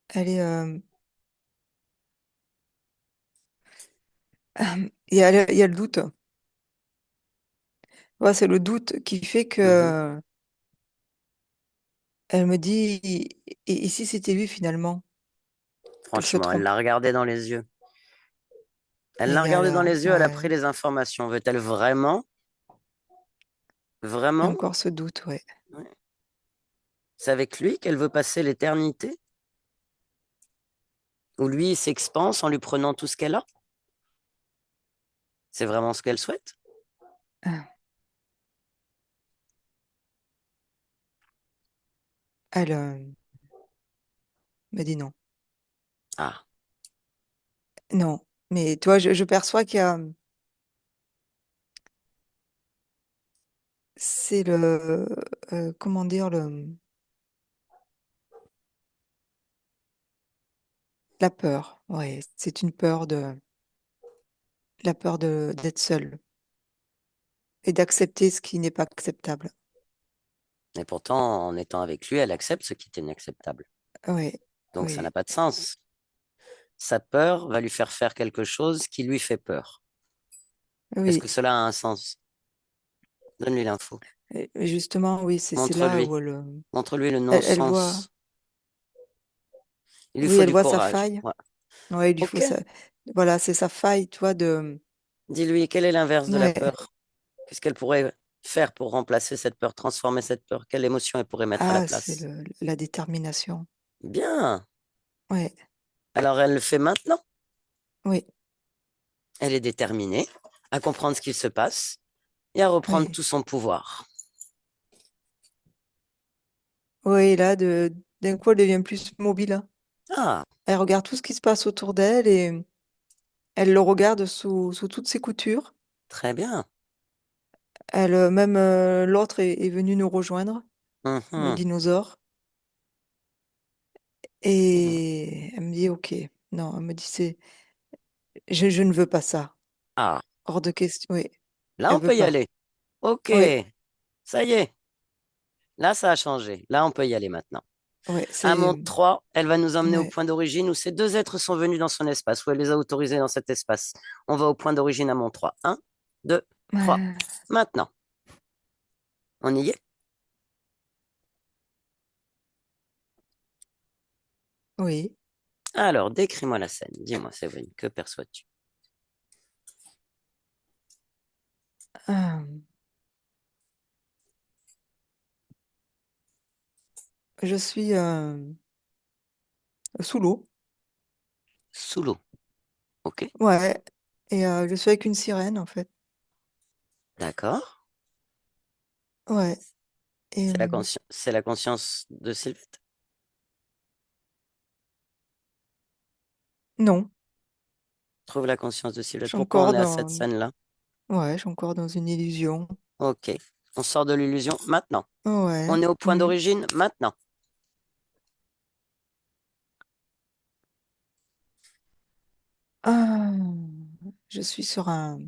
B: elle est, il y a le doute. Ouais, c'est le doute qui fait
A: Mhm.
B: que elle me dit, et si c'était lui finalement, qu'elle se
A: Franchement, elle
B: trompe.
A: l'a regardé dans les yeux. Elle l'a
B: Et
A: regardé dans
B: alors,
A: les yeux, elle a
B: ouais,
A: pris les informations. Veut-elle vraiment,
B: il y a
A: vraiment?
B: encore ce doute, ouais.
A: Ouais. C'est avec lui qu'elle veut passer l'éternité? Ou lui, il s'expanse en lui prenant tout ce qu'elle a? C'est vraiment ce qu'elle souhaite?
B: Ah, elle me dit non.
A: Ah,
B: Non, mais toi, je perçois qu'il y a, c'est comment dire, la peur. Ouais, c'est une peur la peur d'être seule et d'accepter ce qui n'est pas acceptable.
A: et pourtant, en étant avec lui, elle accepte ce qui est inacceptable.
B: Ouais,
A: Donc ça n'a
B: oui,
A: pas de sens. Sa peur va lui faire faire quelque chose qui lui fait peur. Est-ce
B: oui.
A: que cela a un sens? Donne-lui l'info.
B: Et justement, oui, c'est là
A: Montre-lui.
B: où
A: Montre-lui le
B: elle voit,
A: non-sens. Il lui
B: oui,
A: faut
B: elle
A: du
B: voit sa
A: courage.
B: faille.
A: Ouais.
B: Ouais, il lui faut
A: Ok.
B: ça. Voilà, c'est sa faille, tu vois,
A: Dis-lui quel est l'inverse de la
B: ouais.
A: peur. Qu'est-ce qu'elle pourrait faire pour remplacer cette peur, transformer cette peur? Quelle émotion elle pourrait mettre à la
B: Ah, c'est
A: place?
B: la détermination.
A: Bien.
B: Ouais,
A: Alors elle le fait maintenant.
B: oui,
A: Elle est déterminée à comprendre ce qu'il se passe et à reprendre
B: oui.
A: tout son pouvoir.
B: Oui, là, d'un coup, elle devient plus mobile, hein.
A: Ah,
B: Elle regarde tout ce qui se passe autour d'elle et elle le regarde sous toutes ses coutures.
A: très bien.
B: Même l'autre est venu nous rejoindre, le
A: Mhm.
B: dinosaure, et elle me dit, OK. Non, elle me dit, je ne veux pas ça.
A: Ah,
B: Hors de question. Oui,
A: là
B: elle
A: on
B: veut
A: peut y
B: pas.
A: aller. Ok,
B: Oui,
A: ça y est. Là ça a changé. Là on peut y aller maintenant.
B: ouais,
A: À mon 3, elle va nous emmener au
B: ouais.
A: point d'origine où ces deux êtres sont venus dans son espace, où elle les a autorisés dans cet espace. On va au point d'origine à mon 3. 1, 2, 3. Maintenant, on y est?
B: Oui.
A: Alors, décris-moi la scène. Dis-moi, Séverine, que perçois-tu?
B: Ah, je suis sous l'eau.
A: Sous l'eau. Ok,
B: Ouais. Et je suis avec une sirène, en fait.
A: d'accord.
B: Ouais. Et
A: C'est la conscience de Sylvette.
B: non,
A: Trouve la conscience de
B: je
A: Sylvette.
B: suis
A: Pourquoi on
B: encore
A: est à cette
B: dans.
A: scène-là?
B: Ouais, je suis encore dans une illusion.
A: Ok, on sort de l'illusion maintenant.
B: Ouais.
A: On est au point d'origine maintenant.
B: Ah, je suis sur un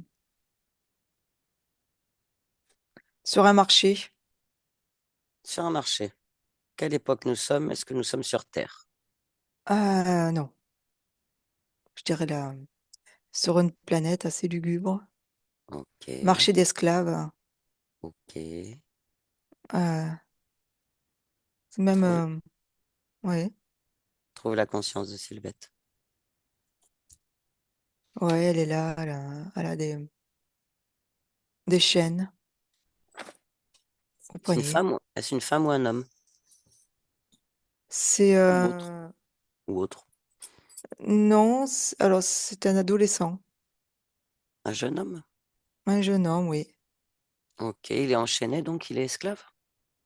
B: marché.
A: Sur un marché. Quelle époque nous sommes? Est-ce que nous sommes sur Terre?
B: Ah, non, je dirais là, sur une planète assez lugubre.
A: Ok,
B: Marché d'esclaves.
A: ok.
B: euh, c'est même,
A: Trouve,
B: ouais,
A: trouve la conscience de Sylvette.
B: ouais, elle est là, elle a des chaînes au
A: C'est une
B: poignet.
A: femme, est-ce une femme ou un homme?
B: C'est,
A: Ou autre? Ou autre?
B: non, alors c'est un adolescent,
A: Un jeune homme?
B: un jeune homme, oui,
A: Ok, il est enchaîné, donc il est esclave?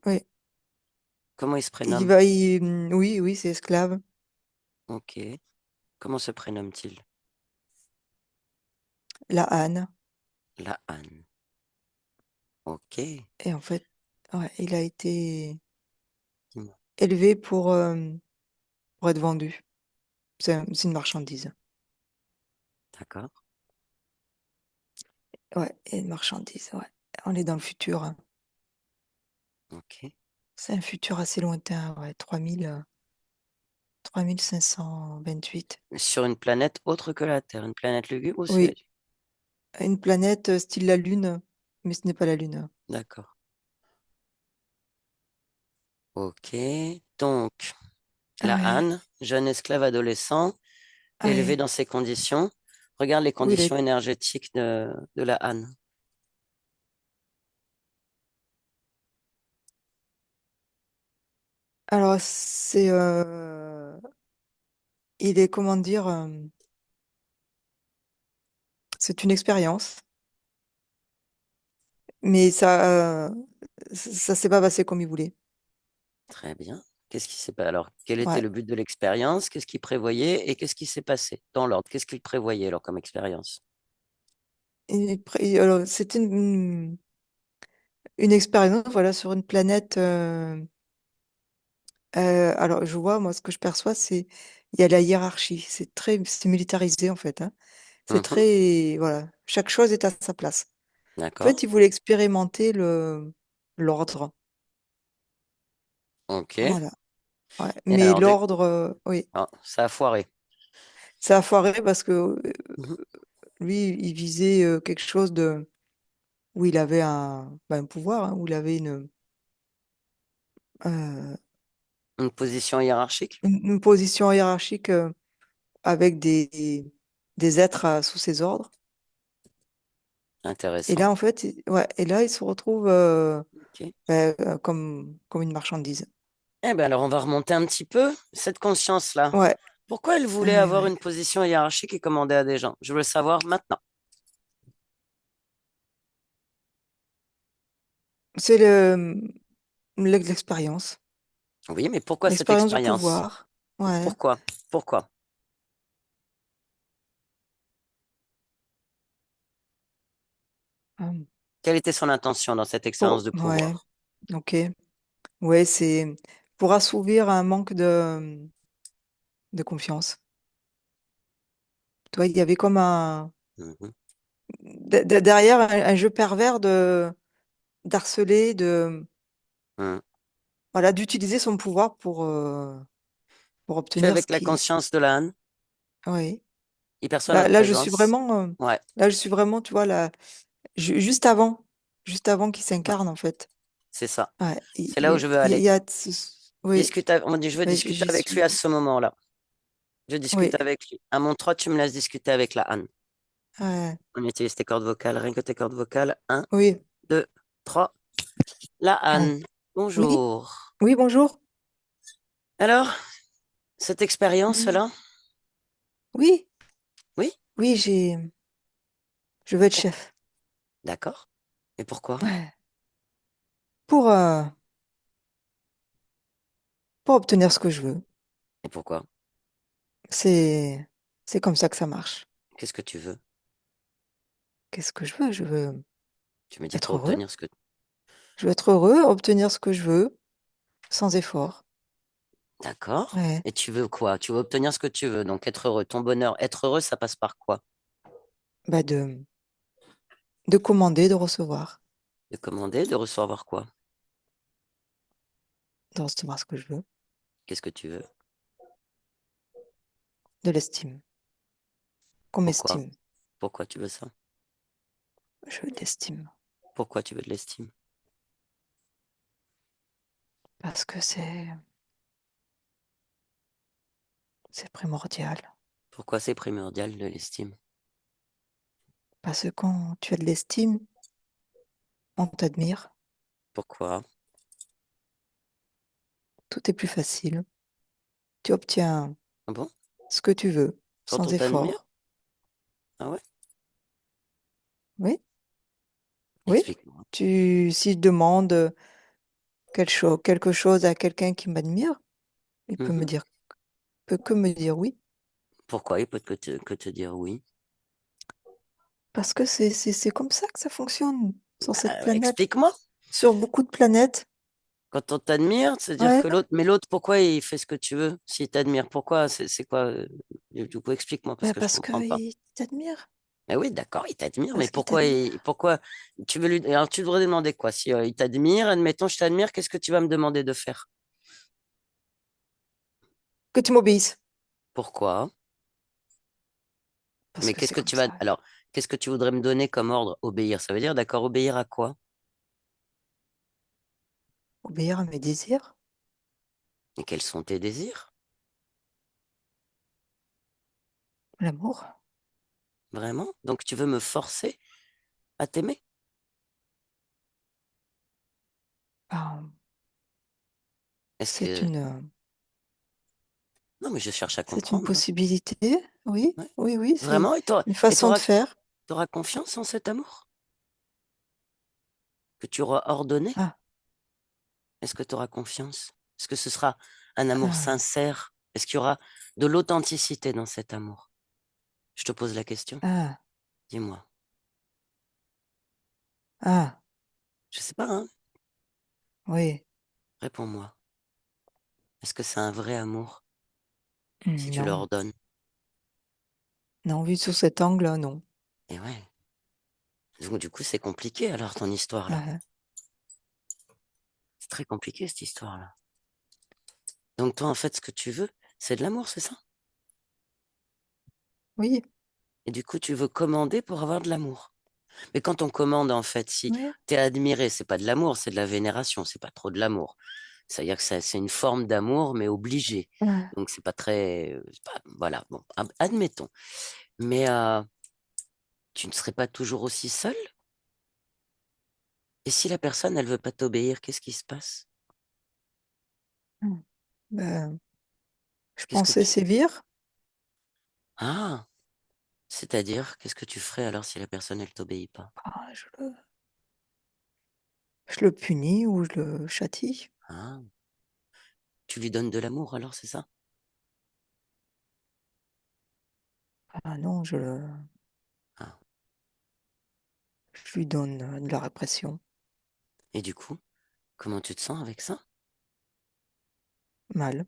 B: oui.
A: Comment il se
B: Il
A: prénomme?
B: va, il, oui, oui, c'est esclave.
A: Ok. Comment se prénomme-t-il?
B: La Anne.
A: La Anne. Ok.
B: Et en fait, ouais, il a été
A: Dis-moi.
B: élevé pour être vendu. C'est une marchandise.
A: D'accord.
B: Ouais, et une marchandise, ouais. On est dans le futur, hein.
A: Ok.
B: C'est un futur assez lointain, ouais. 3528.
A: Sur une planète autre que la Terre, une planète lugubre ou c'est...
B: Oui, une planète style la Lune, mais ce n'est pas la Lune.
A: D'accord. Ok. Donc, la
B: Ah ouais,
A: Anne, jeune esclave adolescent,
B: ah
A: élevé
B: ouais.
A: dans ces conditions. Regarde les
B: Oui,
A: conditions énergétiques de la Anne.
B: alors il est, comment dire, c'est une expérience, mais ça s'est pas passé comme il voulait.
A: Très bien. Qu'est-ce qui s'est passé? Alors, quel était
B: Ouais.
A: le but de l'expérience? Qu'est-ce qu'il prévoyait et qu'est-ce qui s'est passé? Dans l'ordre, qu'est-ce qu'il prévoyait alors comme expérience?
B: Alors, c'était une expérience, voilà, sur une planète. Alors, je vois, moi, ce que je perçois, il y a la hiérarchie. C'est militarisé, en fait, hein. C'est
A: Mhm.
B: très, voilà, chaque chose est à sa place. En
A: D'accord.
B: fait, il voulait expérimenter l'ordre.
A: Ok. Et
B: Voilà. Ouais. Mais
A: alors,
B: l'ordre, oui,
A: ah, ça a foiré.
B: ça a foiré parce que
A: Mhm.
B: lui, il visait quelque chose où il avait un pouvoir, hein, où il avait euh,
A: Une position hiérarchique?
B: une position hiérarchique avec des êtres sous ses ordres. Et
A: Intéressant.
B: là, en fait, ouais, et là, il se retrouve
A: Ok.
B: comme une marchandise.
A: Eh bien, alors, on va remonter un petit peu cette conscience-là.
B: Ouais,
A: Pourquoi elle voulait
B: ouais,
A: avoir
B: ouais.
A: une position hiérarchique et commander à des gens? Je veux le savoir maintenant.
B: C'est l'expérience,
A: Oui, mais pourquoi cette
B: l'expérience du
A: expérience?
B: pouvoir. Ouais.
A: Pourquoi? Pourquoi?
B: Hum.
A: Quelle était son intention dans cette expérience
B: Pour,
A: de
B: ouais,
A: pouvoir?
B: ok. Ouais, c'est pour assouvir un manque de confiance. Toi, il y avait comme
A: Mhm.
B: derrière un jeu pervers d'harceler,
A: Mhm.
B: voilà, d'utiliser son pouvoir pour
A: Tu es
B: obtenir ce
A: avec la
B: qui,
A: conscience de l'âne,
B: oui.
A: il perçoit
B: Là,
A: notre
B: là, je suis
A: présence.
B: vraiment,
A: Ouais,
B: tu vois, là, juste avant qu'il
A: ouais,
B: s'incarne, en fait.
A: c'est ça.
B: Ouais,
A: C'est là où je veux
B: il
A: aller.
B: y a oui,
A: On dit, je veux
B: ouais,
A: discuter avec lui à ce moment-là. Je
B: oui,
A: discute avec lui. À mon 3, tu me laisses discuter avec la Anne.
B: ouais,
A: On utilise tes cordes vocales, rien que tes cordes vocales. Un,
B: oui,
A: 2, 3. La
B: ouais.
A: Anne,
B: Oui,
A: bonjour.
B: oui, bonjour.
A: Alors, cette
B: Mm.
A: expérience-là,
B: Oui,
A: oui,
B: oui, je veux être
A: pour-
B: chef.
A: d'accord. Et pourquoi?
B: Ouais. Pour, euh, pour obtenir ce que je veux.
A: Et pourquoi?
B: C'est, c'est comme ça que ça marche.
A: Qu'est-ce que tu veux?
B: Qu'est-ce que je veux? Je veux
A: Tu me dis pour
B: être heureux.
A: obtenir ce que...
B: Je veux être heureux, obtenir ce que je veux, sans effort.
A: D'accord.
B: Ouais.
A: Et tu veux quoi? Tu veux obtenir ce que tu veux, donc être heureux. Ton bonheur, être heureux, ça passe par quoi?
B: Bah de commander,
A: De commander, de recevoir quoi?
B: de recevoir ce que je veux,
A: Qu'est-ce que tu veux?
B: de l'estime, qu'on
A: Pourquoi?
B: m'estime.
A: Pourquoi tu veux ça?
B: Je veux de l'estime
A: Pourquoi tu veux de l'estime?
B: parce que c'est primordial.
A: Pourquoi c'est primordial de l'estime?
B: Parce que quand tu as de l'estime, on t'admire,
A: Pourquoi?
B: tout est plus facile. Tu obtiens
A: Ah bon?
B: ce que tu veux
A: Quand on
B: sans
A: t'admire?
B: effort.
A: Ah ouais?
B: Oui, oui.
A: Explique-moi.
B: Si je demande quelque chose à quelqu'un qui m'admire, il
A: Mhm.
B: peut que me dire oui.
A: Pourquoi il peut que te dire oui?
B: Parce que c'est comme ça que ça fonctionne sur cette planète.
A: Explique-moi.
B: Sur beaucoup de planètes.
A: Quand on t'admire, c'est-à-dire
B: Ouais,
A: que l'autre, mais l'autre, pourquoi il fait ce que tu veux s'il t'admire? Pourquoi? C'est quoi? Du coup, explique-moi parce
B: bah
A: que je
B: parce
A: comprends pas.
B: qu'il t'admire.
A: Mais oui, d'accord, il t'admire, mais
B: Parce qu'il t'admire.
A: pourquoi tu veux lui, alors tu devrais demander quoi? Si il t'admire, admettons, je t'admire, qu'est-ce que tu vas me demander de faire?
B: Que tu m'obéisses.
A: Pourquoi?
B: Parce
A: Mais
B: que c'est comme ça.
A: qu'est-ce que tu voudrais me donner comme ordre? Obéir, ça veut dire, d'accord, obéir à quoi?
B: Obéir à mes désirs.
A: Et quels sont tes désirs?
B: L'amour.
A: Vraiment? Donc tu veux me forcer à t'aimer?
B: Bah,
A: Est-ce
B: c'est
A: que...
B: une,
A: Non, mais je cherche à
B: c'est une
A: comprendre, là.
B: possibilité. Oui,
A: Ouais.
B: oui, oui. C'est
A: Vraiment?
B: une
A: Et
B: façon de faire.
A: t'auras confiance en cet amour que tu auras ordonné?
B: Ah,
A: Est-ce que tu auras confiance? Est-ce que ce sera un amour
B: ah,
A: sincère? Est-ce qu'il y aura de l'authenticité dans cet amour? Je te pose la question.
B: ah,
A: Dis-moi.
B: ah.
A: Je sais pas, hein?
B: Oui.
A: Réponds-moi. Est-ce que c'est un vrai amour si tu
B: Non.
A: l'ordonnes?
B: Non, vu sous cet angle, non.
A: Et ouais. Donc, du coup, c'est compliqué alors ton histoire là.
B: Ah, ah.
A: C'est très compliqué cette histoire-là. Donc toi, en fait, ce que tu veux, c'est de l'amour, c'est ça?
B: Oui,
A: Et du coup, tu veux commander pour avoir de l'amour. Mais quand on commande, en fait, si
B: oui.
A: t'es admiré, c'est pas de l'amour, c'est de la vénération, c'est pas trop de l'amour. C'est-à-dire que c'est une forme d'amour, mais obligé.
B: Ah,
A: Donc c'est pas très, voilà, bon, admettons. Mais tu ne serais pas toujours aussi seul? Et si la personne, elle veut pas t'obéir, qu'est-ce qui se passe?
B: ah. Ben, je
A: Qu'est-ce que
B: pensais
A: tu...
B: sévir.
A: Ah, c'est-à-dire, qu'est-ce que tu ferais alors si la personne, elle t'obéit pas?
B: Ah, je le punis ou je le châtie.
A: Ah, tu lui donnes de l'amour alors, c'est ça?
B: Ah non,
A: Ah.
B: je lui donne de la répression.
A: Et du coup, comment tu te sens avec ça?
B: Mal.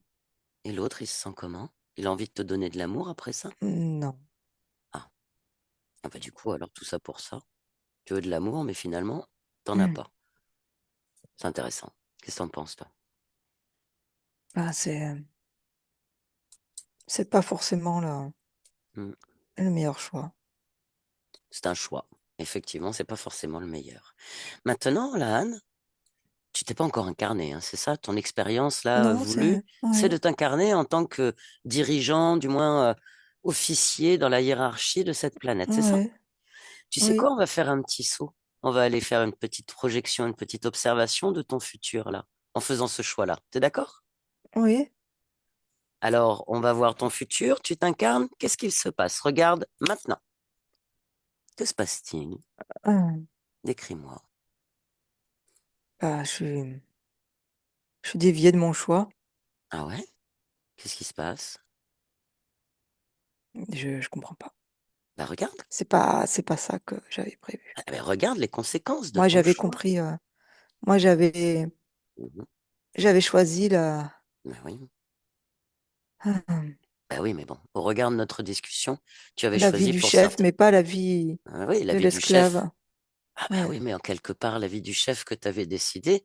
A: Et l'autre, il se sent comment? Il a envie de te donner de l'amour après ça?
B: Non.
A: Ah, ah bah du coup, alors tout ça pour ça. Tu veux de l'amour, mais finalement, t'en as
B: Hmm.
A: pas. C'est intéressant. Qu'est-ce que t'en penses, toi?
B: Ah, c'est pas forcément
A: Hmm.
B: le meilleur choix.
A: C'est un choix. Effectivement, c'est pas forcément le meilleur. Maintenant, là, Anne, tu t'es pas encore incarné, hein, c'est ça? Ton expérience, là,
B: Non,
A: voulue, c'est de
B: ouais,
A: t'incarner en tant que dirigeant, du moins officier dans la hiérarchie de cette planète, c'est ça?
B: ouais,
A: Tu sais quoi?
B: oui,
A: On va faire un petit saut. On va aller faire une petite projection, une petite observation de ton futur, là, en faisant ce choix-là. T'es d'accord?
B: oui.
A: Alors, on va voir ton futur, tu t'incarnes, qu'est-ce qu'il se passe? Regarde maintenant. Que se passe-t-il?
B: Ah,
A: Décris-moi.
B: bah, je suis déviée de mon choix.
A: Ah ouais? Qu'est-ce qui se passe?
B: Je comprends pas.
A: Bah regarde.
B: C'est pas ça que j'avais prévu.
A: Ah, ben, regarde les conséquences de
B: Moi,
A: ton
B: j'avais
A: choix.
B: compris, moi,
A: Mhm.
B: j'avais choisi
A: Ben oui.
B: Ah,
A: Ben oui, mais bon, au regard de notre discussion, tu avais
B: la vie
A: choisi
B: du
A: pour
B: chef,
A: certains.
B: mais pas la vie
A: Ah oui, la
B: de
A: vie du chef.
B: l'esclave.
A: Ah bah
B: Ouais.
A: oui, mais en quelque part, la vie du chef que tu avais décidé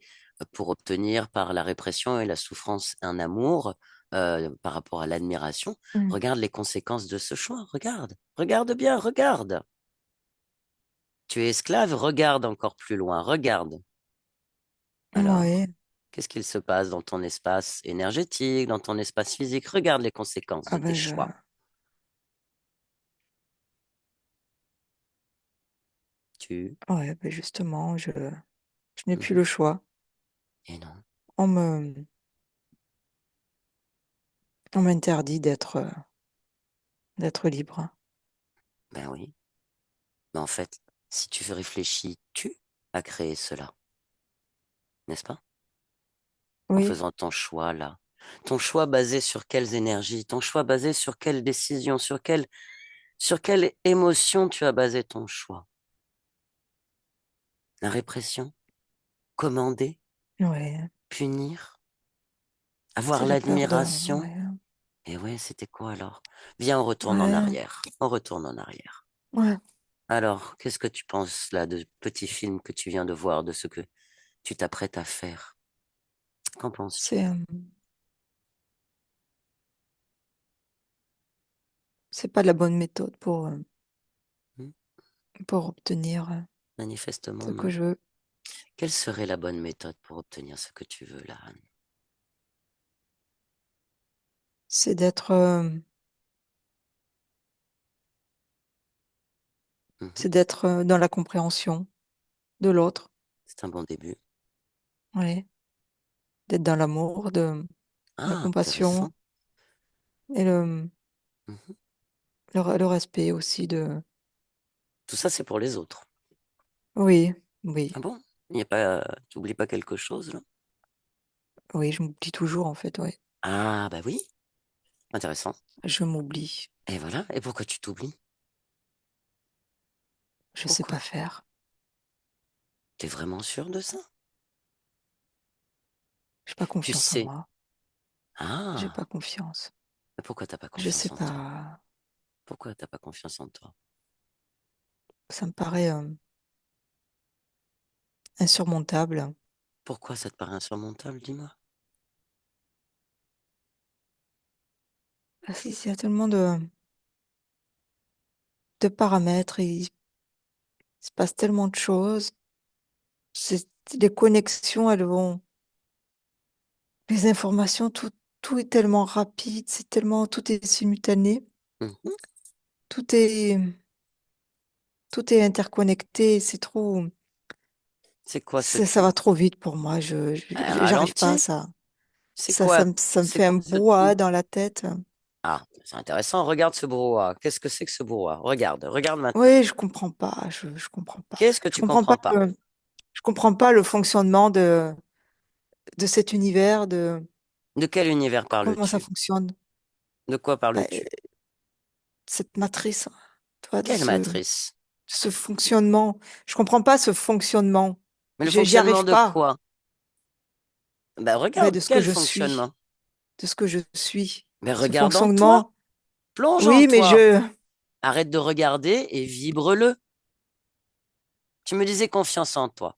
A: pour obtenir par la répression et la souffrance un amour par rapport à l'admiration,
B: Mm.
A: regarde les conséquences de ce choix. Regarde, regarde bien, regarde. Tu es esclave, regarde encore plus loin, regarde.
B: Ouais.
A: Alors, qu'est-ce qu'il se passe dans ton espace énergétique, dans ton espace physique? Regarde les conséquences de
B: Ah
A: tes
B: ben
A: choix. Tu...
B: ouais, ben justement, je n'ai plus
A: Mhm.
B: le choix.
A: Et non,
B: On me, on m'interdit d'être libre.
A: ben oui. Mais en fait, si tu réfléchis, tu as créé cela, n'est-ce pas? En
B: Oui,
A: faisant ton choix là. Ton choix basé sur quelles énergies? Ton choix basé sur quelles décisions? Sur quelle émotion tu as basé ton choix? La répression? Commander?
B: ouais.
A: Punir? Avoir
B: C'est la peur de.
A: l'admiration?
B: Ouais,
A: Et ouais, c'était quoi alors? Viens, on retourne en
B: ouais,
A: arrière. On retourne en arrière.
B: ouais.
A: Alors, qu'est-ce que tu penses là de petit film que tu viens de voir, de ce que tu t'apprêtes à faire? Qu'en penses-tu?
B: C'est, c'est pas la bonne méthode
A: Hmm.
B: pour obtenir
A: Manifestement,
B: ce que
A: non.
B: je veux.
A: Quelle serait la bonne méthode pour obtenir ce que tu veux là, Anne?
B: C'est
A: Mhm.
B: c'est d'être dans la compréhension de l'autre.
A: C'est un bon début.
B: Ouais. D'être dans l'amour, de la
A: Ah,
B: compassion
A: intéressant.
B: et
A: Mhm.
B: le respect aussi de.
A: Tout ça, c'est pour les autres.
B: Oui, oui,
A: Ah bon? Il n'y a pas, tu n'oublies pas quelque chose là?
B: oui, je m'oublie toujours en fait, oui.
A: Ah, bah oui, intéressant.
B: Je m'oublie.
A: Et voilà. Et pourquoi tu t'oublies?
B: Je sais
A: Pourquoi?
B: pas faire.
A: T'es vraiment sûr de ça?
B: J'ai pas
A: Tu
B: confiance en
A: sais.
B: moi. J'ai pas
A: Ah,
B: confiance.
A: mais pourquoi t'as pas
B: Je sais
A: confiance en toi?
B: pas.
A: Pourquoi t'as pas confiance en toi?
B: Ça me paraît insurmontable.
A: Pourquoi ça te paraît insurmontable, dis-moi?
B: Ah, il y a tellement de paramètres, il se passe tellement de choses. Les connexions, elles vont. Les informations, tout est tellement rapide, tout est simultané,
A: Mhm.
B: tout est, tout est interconnecté,
A: C'est quoi ce
B: ça va
A: tout?
B: trop vite pour moi, j'arrive pas à
A: Ralenti?
B: ça.
A: C'est quoi?
B: Ça me
A: C'est
B: fait un
A: quoi ce tout?
B: brouhaha dans la tête.
A: Ah, c'est intéressant. Regarde ce brouhaha. Qu'est-ce que c'est que ce brouhaha? Regarde, regarde maintenant.
B: Oui, je comprends pas, je comprends pas.
A: Qu'est-ce que
B: Je
A: tu
B: comprends pas
A: comprends pas?
B: je comprends pas le fonctionnement de cet univers,
A: De quel univers
B: comment ça
A: parles-tu?
B: fonctionne.
A: De quoi
B: Bah,
A: parles-tu?
B: cette matrice, tu vois,
A: Quelle matrice?
B: ce fonctionnement. Je comprends pas ce fonctionnement.
A: Mais le
B: J'y
A: fonctionnement
B: arrive
A: de
B: pas.
A: quoi? Ben
B: Ben,
A: regarde,
B: de ce que
A: quel
B: je suis,
A: fonctionnement?
B: de ce que je suis.
A: Mais
B: Ce
A: regarde en toi,
B: fonctionnement,
A: plonge en
B: oui, mais
A: toi. Arrête de regarder et vibre-le. Tu me disais confiance en toi.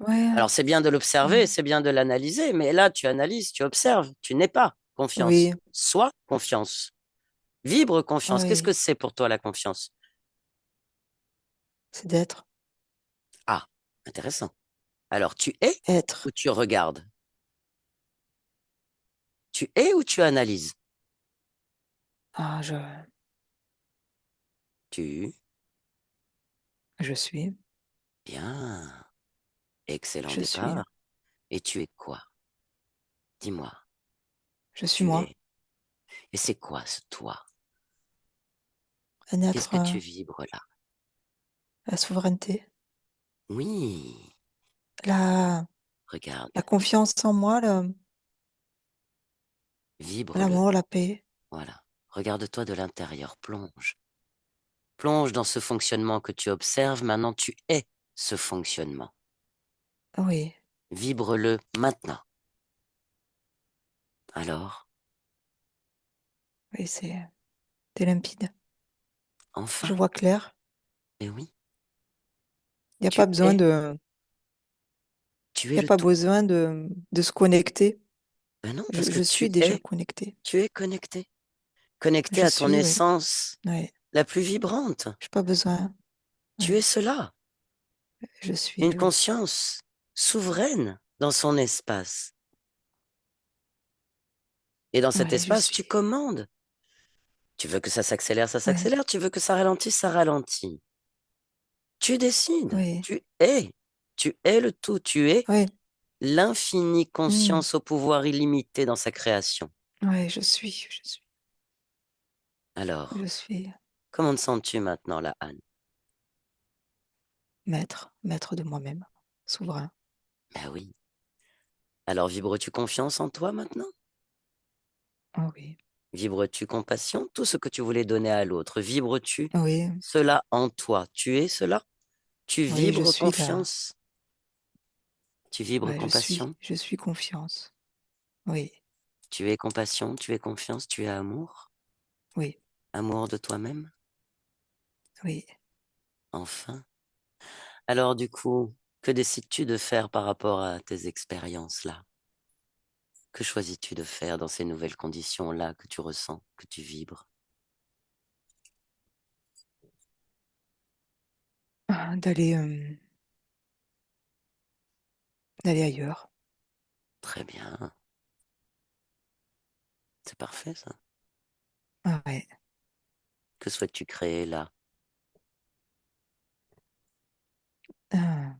B: ouais,
A: Alors c'est bien de l'observer,
B: mm,
A: c'est bien de l'analyser, mais là tu analyses, tu observes, tu n'es pas confiance.
B: oui,
A: Sois confiance. Vibre confiance. Qu'est-ce que
B: oui,
A: c'est pour toi la confiance?
B: c'est d'être,
A: Ah, intéressant. Alors tu es ou
B: être.
A: tu regardes? Tu es ou tu analyses?
B: Ah,
A: Tu.
B: je suis,
A: Bien. Excellent
B: je suis,
A: départ. Et tu es quoi? Dis-moi.
B: je suis
A: Tu
B: moi,
A: es. Et c'est quoi ce toi?
B: un
A: Qu'est-ce
B: être,
A: que tu vibres là?
B: la souveraineté,
A: Oui.
B: la,
A: Regarde.
B: la confiance en moi,
A: Vibre-le.
B: l'amour, la paix.
A: Voilà. Regarde-toi de l'intérieur. Plonge. Plonge dans ce fonctionnement que tu observes. Maintenant, tu es ce fonctionnement.
B: Oui,
A: Vibre-le maintenant. Alors,
B: Oui, c'est limpide. Je
A: Enfin,
B: vois clair.
A: mais oui,
B: Il n'y a
A: tu
B: pas besoin
A: es,
B: de,
A: tu
B: y
A: es
B: a
A: le
B: pas
A: tout.
B: besoin de se connecter.
A: Ben non, parce
B: Je,
A: que
B: je suis déjà connectée.
A: tu es connecté. Connecté
B: Je
A: à ton
B: suis, oui.
A: essence
B: Oui.
A: la plus vibrante.
B: J'ai pas besoin.
A: Tu es
B: Oui.
A: cela,
B: Je
A: une
B: suis, oui.
A: conscience souveraine dans son espace. Et dans cet
B: Oui, je
A: espace, tu
B: suis.
A: commandes. Tu veux que ça s'accélère, ça
B: Oui.
A: s'accélère. Tu veux que ça ralentisse, ça ralentit. Tu décides.
B: Oui.
A: Tu es. Tu es le tout. Tu es
B: Oui.
A: l'infinie
B: Hmm.
A: conscience au pouvoir illimité dans sa création.
B: Oui, je suis. Je suis.
A: Alors,
B: Je suis
A: comment te sens-tu maintenant, là, Anne?
B: maître. Maître de moi-même. Souverain.
A: Ben oui. Alors, vibres-tu confiance en toi maintenant?
B: Ah oui.
A: Vibres-tu compassion? Tout ce que tu voulais donner à l'autre, vibres-tu
B: Oui.
A: cela en toi? Tu es cela? Tu
B: Oui, je
A: vibres
B: suis là.
A: confiance? Tu vibres
B: Ouais, je suis.
A: compassion?
B: Je suis confiance. Oui.
A: Tu es compassion, tu es confiance, tu es amour?
B: Oui.
A: Amour de toi-même?
B: Oui.
A: Enfin. Alors du coup, que décides-tu de faire par rapport à tes expériences-là? Que choisis-tu de faire dans ces nouvelles conditions-là que tu ressens, que tu vibres?
B: Ah, d'aller ailleurs.
A: Très bien, c'est parfait ça.
B: Ah ouais.
A: Que souhaites-tu créer là?
B: Ah,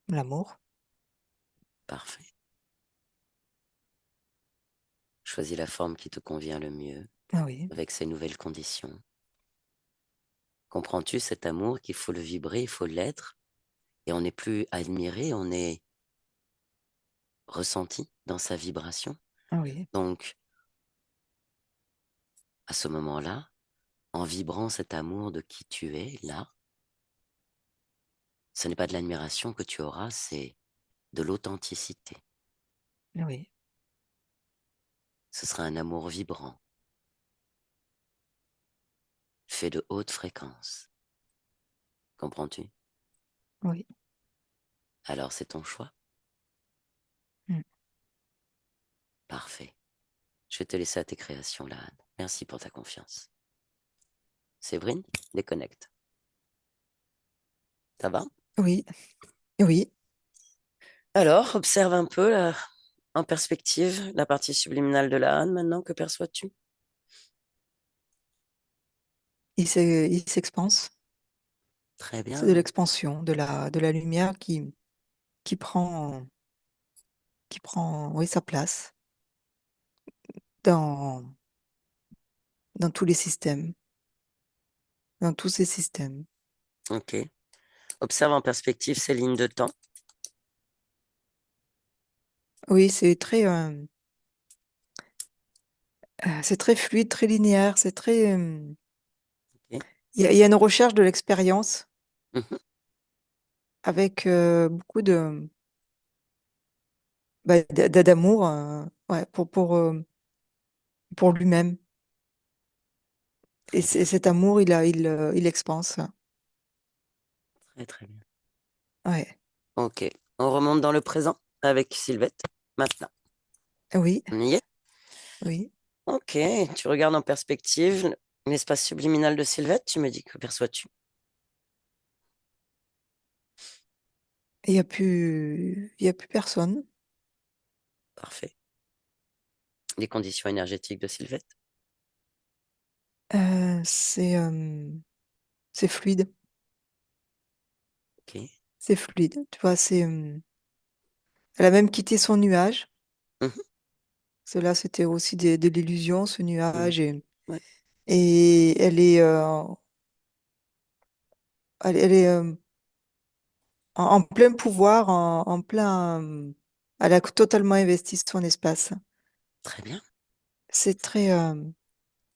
B: l'amour.
A: Parfait. Choisis la forme qui te convient le mieux
B: Ah oui.
A: avec ces nouvelles conditions. Comprends-tu cet amour qu'il faut le vibrer, il faut l'être, et on n'est plus admiré, on est ressenti dans sa vibration.
B: Ah oui.
A: Donc, à ce moment-là, en vibrant cet amour de qui tu es là, ce n'est pas de l'admiration que tu auras, c'est de l'authenticité.
B: Ah oui.
A: Ce sera un amour vibrant, fait de haute fréquence. Comprends-tu?
B: Oui.
A: Alors c'est ton choix.
B: Mm.
A: Parfait. Je vais te laisser à tes créations là, Anne. Merci pour ta confiance. Séverine, déconnecte. Ça va?
B: Oui. Oui.
A: Alors, observe un peu en perspective la partie subliminale de la Anne maintenant. Que perçois-tu?
B: Il s'expanse.
A: Très
B: C'est de
A: bien.
B: l'expansion, de la lumière qui prend, oui, sa place dans, dans tous les systèmes, dans tous ces systèmes.
A: Ok. Observe en perspective ces lignes de temps.
B: Oui, c'est très fluide, très linéaire, c'est très,
A: Ok.
B: il y a une recherche de l'expérience
A: Mhm.
B: avec beaucoup d'amour, ouais, pour lui-même. Et
A: Très bien.
B: cet amour, il expanse.
A: Très très bien.
B: Ouais.
A: Ok. On remonte dans le présent avec Sylvette. Maintenant.
B: Oui,
A: On y est?
B: oui.
A: Ok. Tu regardes en perspective l'espace subliminal de Sylvette. Tu me dis que perçois-tu?
B: Il y a plus personne.
A: Parfait. Les conditions énergétiques de Sylvette.
B: Euh, c'est euh, c'est fluide.
A: Ok.
B: C'est fluide. Tu vois, elle a même quitté son nuage.
A: Mhm.
B: Cela, c'était aussi de l'illusion, ce
A: Ouais.
B: nuage.
A: Ouais.
B: Et elle est en plein pouvoir, en plein. Elle a totalement investi son espace.
A: Très bien.
B: C'est très, euh,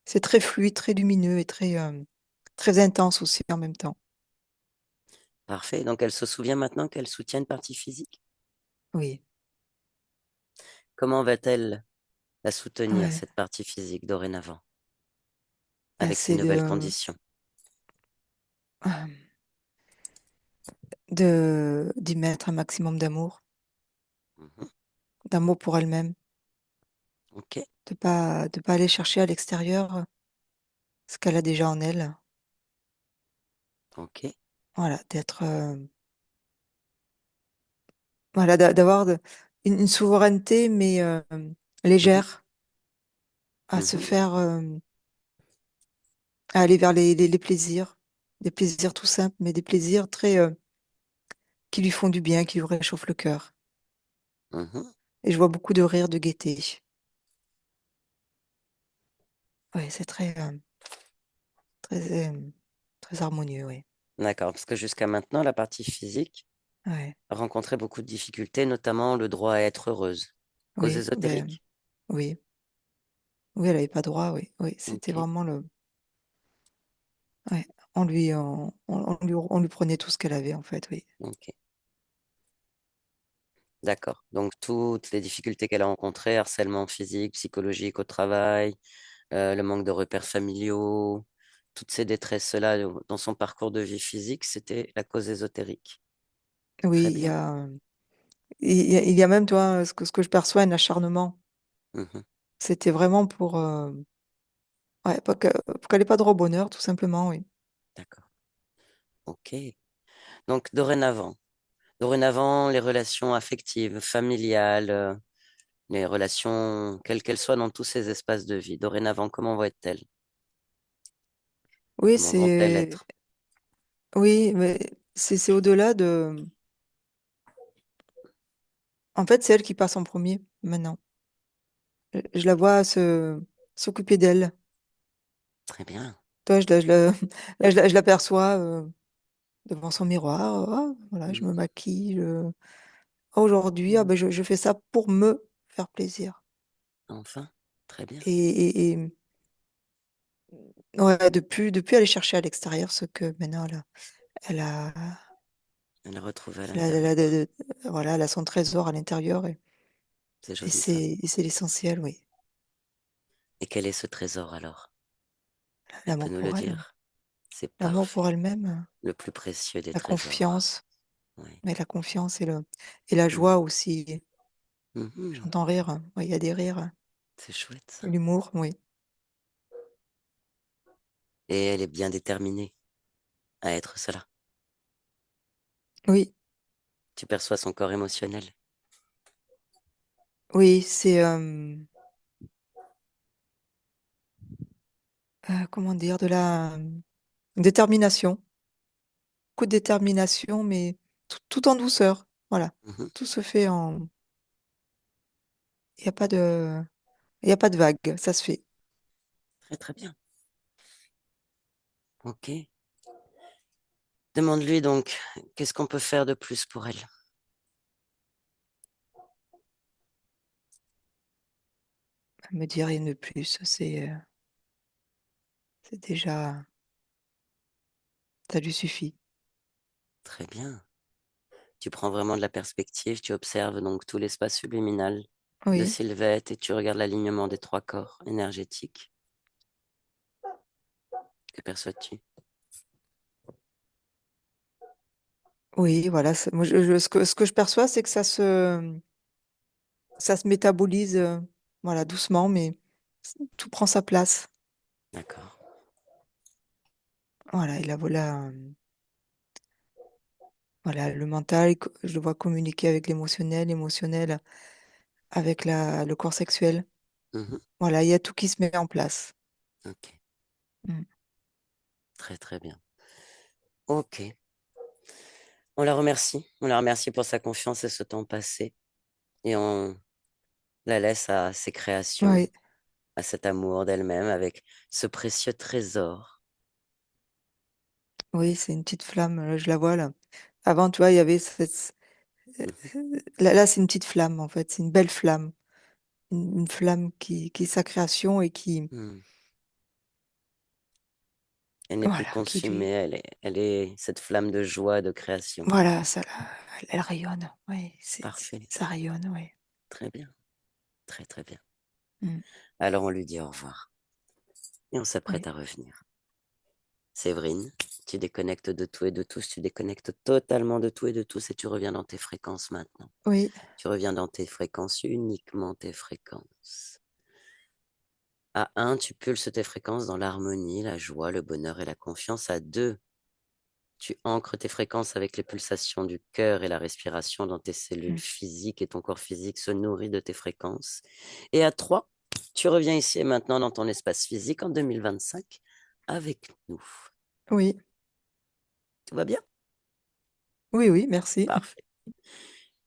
B: c'est très fluide, très lumineux et très intense aussi en même temps.
A: Parfait. Donc elle se souvient maintenant qu'elle soutient une partie physique.
B: Oui.
A: Comment va-t-elle? la soutenir,
B: Ouais.
A: cette partie physique dorénavant, avec ces
B: Essayer
A: nouvelles conditions.
B: d'y mettre un maximum
A: Mhm.
B: d'amour pour elle-même,
A: Ok,
B: de pas aller chercher à l'extérieur ce qu'elle a déjà en elle.
A: ok.
B: Voilà, d'être, voilà, d'avoir une souveraineté, mais
A: Mhm.
B: légère, à se
A: Mhm.
B: faire, à aller vers les plaisirs, des plaisirs tout simples, mais des plaisirs très, qui lui font du bien, qui lui réchauffent le cœur.
A: Mhm.
B: Et je vois beaucoup de rire, de gaieté. Oui, c'est très, très, très harmonieux, oui.
A: D'accord, parce que jusqu'à maintenant, la partie physique
B: Ouais,
A: rencontrait beaucoup de difficultés, notamment le droit à être heureuse. Cause
B: oui, ben,
A: ésotérique?
B: oui, oui, elle avait pas droit, oui, oui, c'était
A: Ok,
B: vraiment le, ouais, on lui prenait tout ce qu'elle avait, en fait, oui.
A: ok. D'accord. Donc, toutes les difficultés qu'elle a rencontrées, harcèlement physique, psychologique au travail, le manque de repères familiaux, toutes ces détresses-là dans son parcours de vie physique, c'était la cause ésotérique.
B: Oui,
A: Très
B: il y
A: bien.
B: a, il y a même, toi, ce que je perçois, un acharnement.
A: Mhm.
B: C'était vraiment pour, ouais, pour qu'elle ait pas droit au bonheur, tout simplement, oui.
A: D'accord. Ok. Donc, dorénavant, les relations affectives, familiales, les relations, quelles qu'elles soient dans tous ces espaces de vie, dorénavant, comment vont-elles?
B: Oui,
A: Comment vont-elles
B: c'est,
A: être?
B: oui, mais c'est au-delà de, en fait, c'est elle qui passe en premier maintenant. Je la vois s'occuper d'elle.
A: Très bien.
B: Toi, là, je l'aperçois, devant son miroir, ah, voilà, je me
A: Mhm.
B: maquille, ah, aujourd'hui, ah, ben, je fais ça pour me faire plaisir.
A: Enfin, très bien.
B: Et ouais, de plus aller chercher à l'extérieur ce que maintenant elle a
A: Elle retrouve à
B: elle a
A: l'intérieur.
B: voilà, elle a son trésor à l'intérieur,
A: C'est
B: et
A: joli ça.
B: c'est l'essentiel, oui.
A: Et quel est ce trésor alors? Elle peut
B: L'amour
A: nous le
B: pour elle,
A: dire. C'est
B: l'amour pour
A: parfait.
B: elle-même,
A: Le plus précieux des
B: la
A: trésors.
B: confiance,
A: Oui.
B: mais la confiance et la
A: Mhm.
B: joie aussi.
A: Mhm.
B: J'entends rire, ouais, il y a des rires,
A: C'est chouette ça.
B: l'humour, oui.
A: Et elle est bien déterminée à être cela.
B: Oui,
A: Tu perçois son corps émotionnel.
B: oui, c'est, comment dire? De la, détermination. Beaucoup de détermination, mais tout en douceur, voilà.
A: Mhm.
B: Tout se fait en, il y a pas de il y a pas de vague, ça se fait.
A: Très très bien. Ok. Demande-lui donc, qu'est-ce qu'on peut faire de plus pour elle?
B: Elle me dit rien de plus, c'est déjà, ça lui suffit.
A: Très bien. Tu prends vraiment de la perspective, tu observes donc tout l'espace subliminal de
B: Oui,
A: Sylvette et tu regardes l'alignement des trois corps énergétiques. Que perçois-tu?
B: oui, voilà, c'est moi ce que je perçois, c'est que ça se métabolise, voilà, doucement, mais tout prend sa place.
A: D'accord.
B: Voilà, et là, voilà, voilà, le mental, je le vois communiquer avec l'émotionnel, l'émotionnel avec le corps sexuel.
A: Mhm.
B: Voilà, il y a tout qui se met en place.
A: Ok.
B: Mmh.
A: Très très bien. Ok. On la remercie. On la remercie pour sa confiance et ce temps passé. Et on la laisse à ses créations,
B: Oui,
A: à cet amour d'elle-même avec ce précieux trésor.
B: oui, c'est une petite flamme, je la vois là. Avant, tu vois, il y avait
A: Mhm.
B: là, c'est une petite flamme, en fait, c'est une belle flamme. Une flamme qui est sa création et qui,
A: Hmm. Elle n'est plus
B: voilà, qui
A: consumée,
B: lui,
A: elle est cette flamme de joie, de création.
B: voilà, ça la elle rayonne, oui,
A: Parfait.
B: ça rayonne, oui.
A: Très bien. Très très bien.
B: Mm.
A: Alors on lui dit au revoir et on
B: Oui,
A: s'apprête à revenir. Séverine, tu déconnectes de tout et de tous, tu déconnectes totalement de tout et de tous et tu reviens dans tes fréquences maintenant.
B: oui,
A: Tu reviens dans tes fréquences, uniquement tes fréquences. À 1, tu pulses tes fréquences dans l'harmonie, la joie, le bonheur et la confiance. À 2, tu ancres tes fréquences avec les pulsations du cœur et la respiration dans tes cellules
B: mm,
A: physiques et ton corps physique se nourrit de tes fréquences. Et à 3, tu reviens ici et maintenant dans ton espace physique en 2025 avec nous.
B: oui,
A: Tout va bien?
B: oui, oui, merci.
A: Parfait.
B: Mm.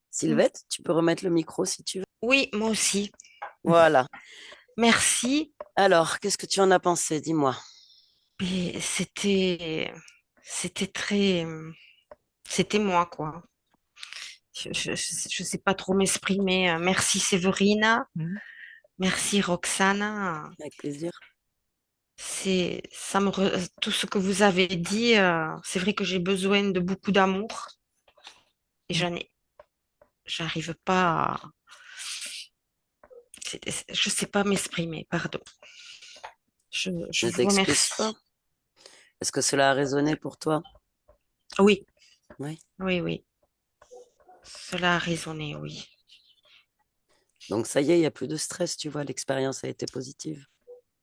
A: Sylvette, tu peux remettre le micro si tu veux.
C: Oui, moi aussi.
A: Voilà.
C: Merci.
A: Alors, qu'est-ce que tu en as pensé? Dis-moi.
C: Et c'était très, c'était moi, quoi. Je sais pas trop m'exprimer. Merci Séverina.
B: Mm.
C: Merci Roxana.
A: Avec plaisir.
C: Tout ce que vous avez dit, c'est vrai que j'ai besoin de beaucoup d'amour et
B: Mm.
C: j'arrive pas je sais pas m'exprimer, pardon. Je
A: Ne
C: vous
A: t'excuse pas.
C: remercie.
A: Est-ce que cela a résonné pour toi?
C: Oui,
A: Oui.
C: oui, oui. Cela a résonné, oui.
A: Donc, ça y est, il n'y a plus de stress, tu vois, l'expérience a été positive.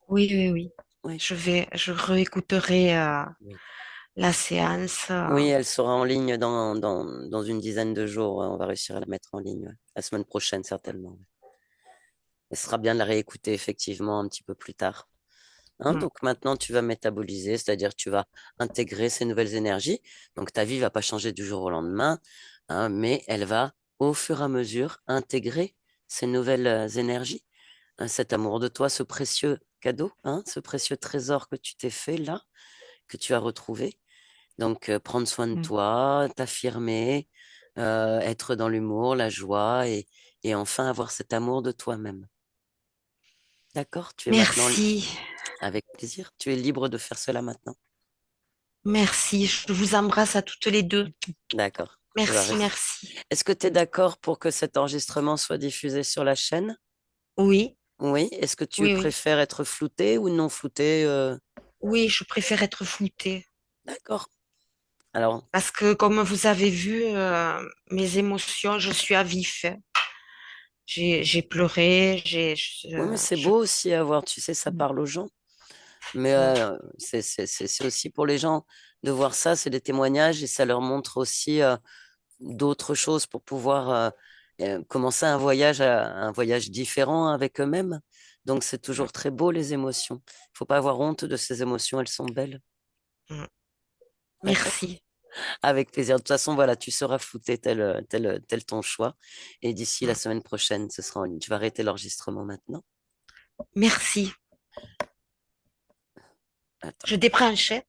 C: Oui, oui, oui.
A: Oui.
C: Je réécouterai
A: Oui.
C: la séance.
A: Oui, elle sera en ligne dans une dizaine de jours. Ouais, on va réussir à la mettre en ligne. Ouais. La semaine prochaine, certainement. Ouais. Ce sera bien de la réécouter, effectivement, un petit peu plus tard. Hein,
C: Mm,
A: donc maintenant, tu vas métaboliser, c'est-à-dire que tu vas intégrer ces nouvelles énergies. Donc ta vie va pas changer du jour au lendemain, hein, mais elle va, au fur et à mesure, intégrer ces nouvelles énergies, hein, cet amour de toi, ce précieux cadeau, hein, ce précieux trésor que tu t'es fait là, que tu as retrouvé. Donc prendre soin de
B: Mm.
A: toi, t'affirmer, être dans l'humour, la joie et enfin avoir cet amour de toi-même. D'accord? Tu es maintenant
C: merci,
A: avec plaisir. Tu es libre de faire cela maintenant.
C: merci. Je vous embrasse à toutes les deux.
A: D'accord. Tu vas
C: Merci,
A: rester.
C: merci.
A: Est-ce que tu es d'accord pour que cet enregistrement soit diffusé sur la chaîne?
C: Oui,
A: Oui. Est-ce que tu
C: oui, oui.
A: préfères être flouté ou non flouté?
C: Oui, je préfère être floutée.
A: D'accord. Alors,
C: Parce que comme vous avez vu, mes émotions, je suis à vif. J'ai pleuré,
A: oui, mais c'est beau aussi à voir, tu sais, ça
B: Mm.
A: parle aux gens. Mais
C: Mm,
A: c'est aussi pour les gens de voir ça, c'est des témoignages et ça leur montre aussi d'autres choses pour pouvoir commencer un voyage différent avec eux-mêmes. Donc, c'est
C: mm,
A: toujours très beau, les émotions. Il faut pas avoir honte de ces émotions, elles sont belles.
C: mm.
A: D'accord?
C: Merci,
A: Avec plaisir. De toute façon, voilà, tu seras flouté tel ton choix. Et d'ici la
C: mm.
A: semaine prochaine, ce sera en ligne. Tu vas arrêter l'enregistrement maintenant.
C: Merci.
A: Attends.
C: Je débranche, hein.